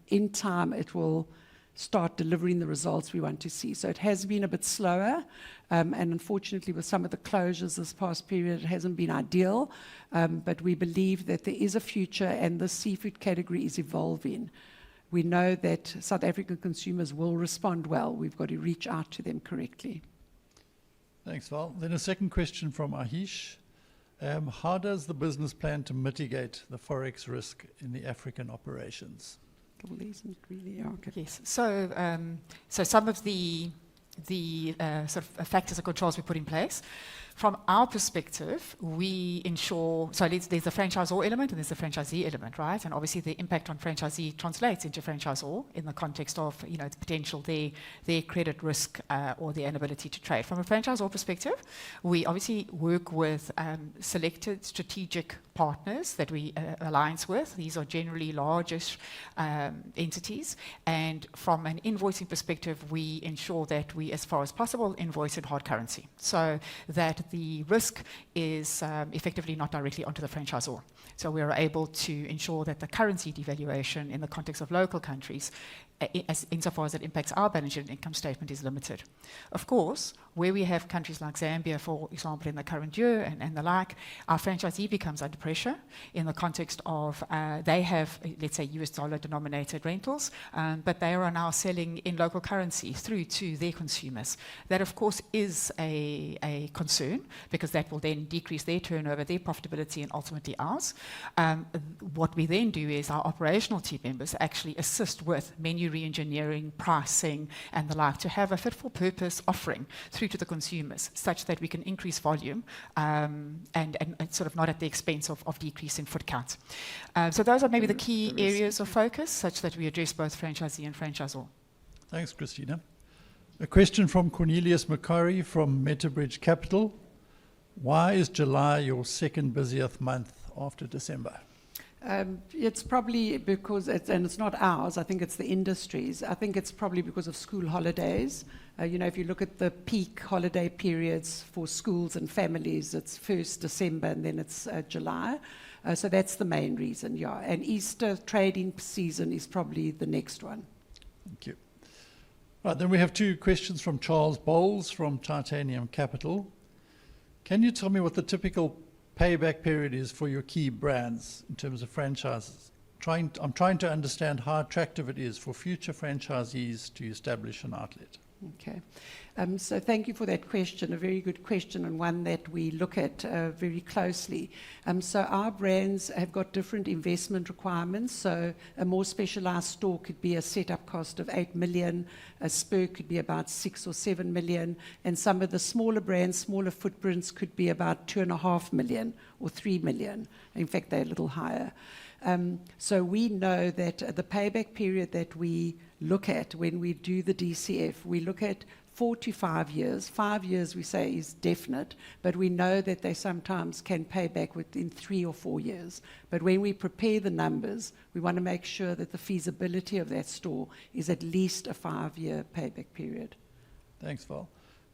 in time it will start delivering the results we want to see. So it has been a bit slower, and unfortunately with some of the closures this past period, it hasn't been ideal, but we believe that there is a future and the seafood category is evolving. We know that South African consumers will respond well. We've got to reach out to them correctly. Thanks, Val. Then a second question from Ahish. How does the business plan to mitigate the forex risk in the African operations? Well, isn't really okay. Yes. So some of the sort of factors and controls we put in place. From our perspective, we ensure, so there's the franchisor element and there's the franchisee element, right? And obviously the impact on franchisee translates into franchisor in the context of, the potential, their credit risk or their inability to trade. From a franchisor perspective, we obviously work with selected strategic partners that we alliance with. These are generally largest entities. And from an invoicing perspective, we ensure that we, as far as possible, invoice in hard currency. So that the risk is effectively not directly onto the franchisor. So we are able to ensure that the currency devaluation in the context of local countries, insofar as it impacts our balance sheet and income statement, is limited. Of course, where we have countries like Zambia, for example, in the current year and the like, our franchisee becomes under pressure in the context of they have, let's say, US dollar denominated rentals, but they are now selling in local currency through to their consumers. That, of course, is a concern, because that will then decrease their turnover, their profitability, and ultimately ours. What we then do is our operational team members actually assist with menu re-engineering, pricing, and the like, to have a fit-for-purpose offering through to the consumers, such that we can increase volume and sort of not at the expense of decreasing foot count. So those are maybe the key areas of focus, such that we address both franchisee and franchisor. Thanks, Christina. A question from Cornelius Macari from Metabridge Capital. Why is July your second busiest month after December? It's probably because, and it's not ours, I think it's the industry's. I think it's probably because of school holidays. If you look at the peak holiday periods for schools and families, it's 1st December and then it's July. So that's the main reason, yeah. And Easter trading season is probably the next one. Thank you. Right, then we have two questions from Charles Bowles from Titanium Capital. Can you tell me what the typical payback period is for your key brands in terms of franchises? I'm trying to understand how attractive it is for future franchisees to establish an outlet. Okay. So thank you for that question, a very good question, and one that we look at very closely. So our brands have got different investment requirements. So a more specialized store could be a setup cost of 8 million, a Spur could be about 6 or 7 million, and some of the smaller brands, smaller footprints, could be about 2.5 million or 3 million. In fact, they're a little higher. So we know that the payback period that we look at when we do the DCF, we look at 4 to 5 years. 5 years we say is definite, but we know that they sometimes can pay back within 3 or 4 years. But when we prepare the numbers, we want to make sure that the feasibility of that store is at least a 5-year payback period. Thanks, Val.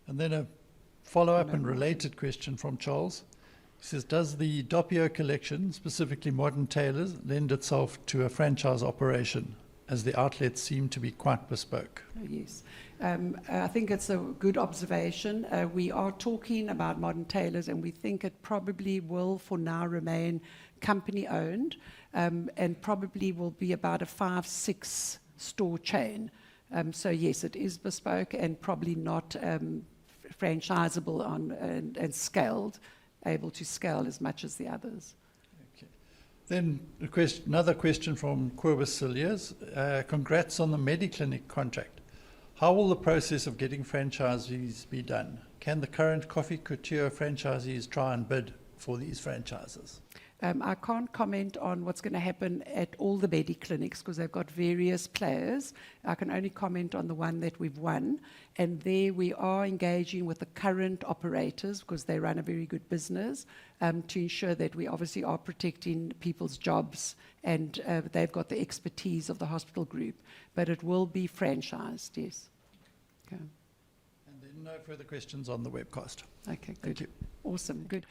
And then a follow-up and related question from Charles. He says, does the Doppio collection, specifically modern tailors, lend itself to a franchise operation, as the outlets seem to be quite bespoke? Yes. I think it's a good observation. We are talking about modern tailors, and we think it probably will for now remain company owned, and probably will be about a 5-6 store chain. So yes, it is bespoke and probably not franchisable and scaled, able to scale as much as the others. Okay. Then another question from Quibus Cilliers. Congrats on the Mediclinic contract. How will the process of getting franchisees be done? Can the current Coffee Couture franchisees try and bid for these franchises? I can't comment on what's going to happen at all the Bedi clinics because they've got various players. I can only comment on the one that we've won. And there we are engaging with the current operators because they run a very good business to ensure that we obviously are protecting people's jobs and they've got the expertise of the hospital group. But it will be franchised, yes. Okay. And then no further questions on the webcast. Okay, good. Thank you. Awesome, good.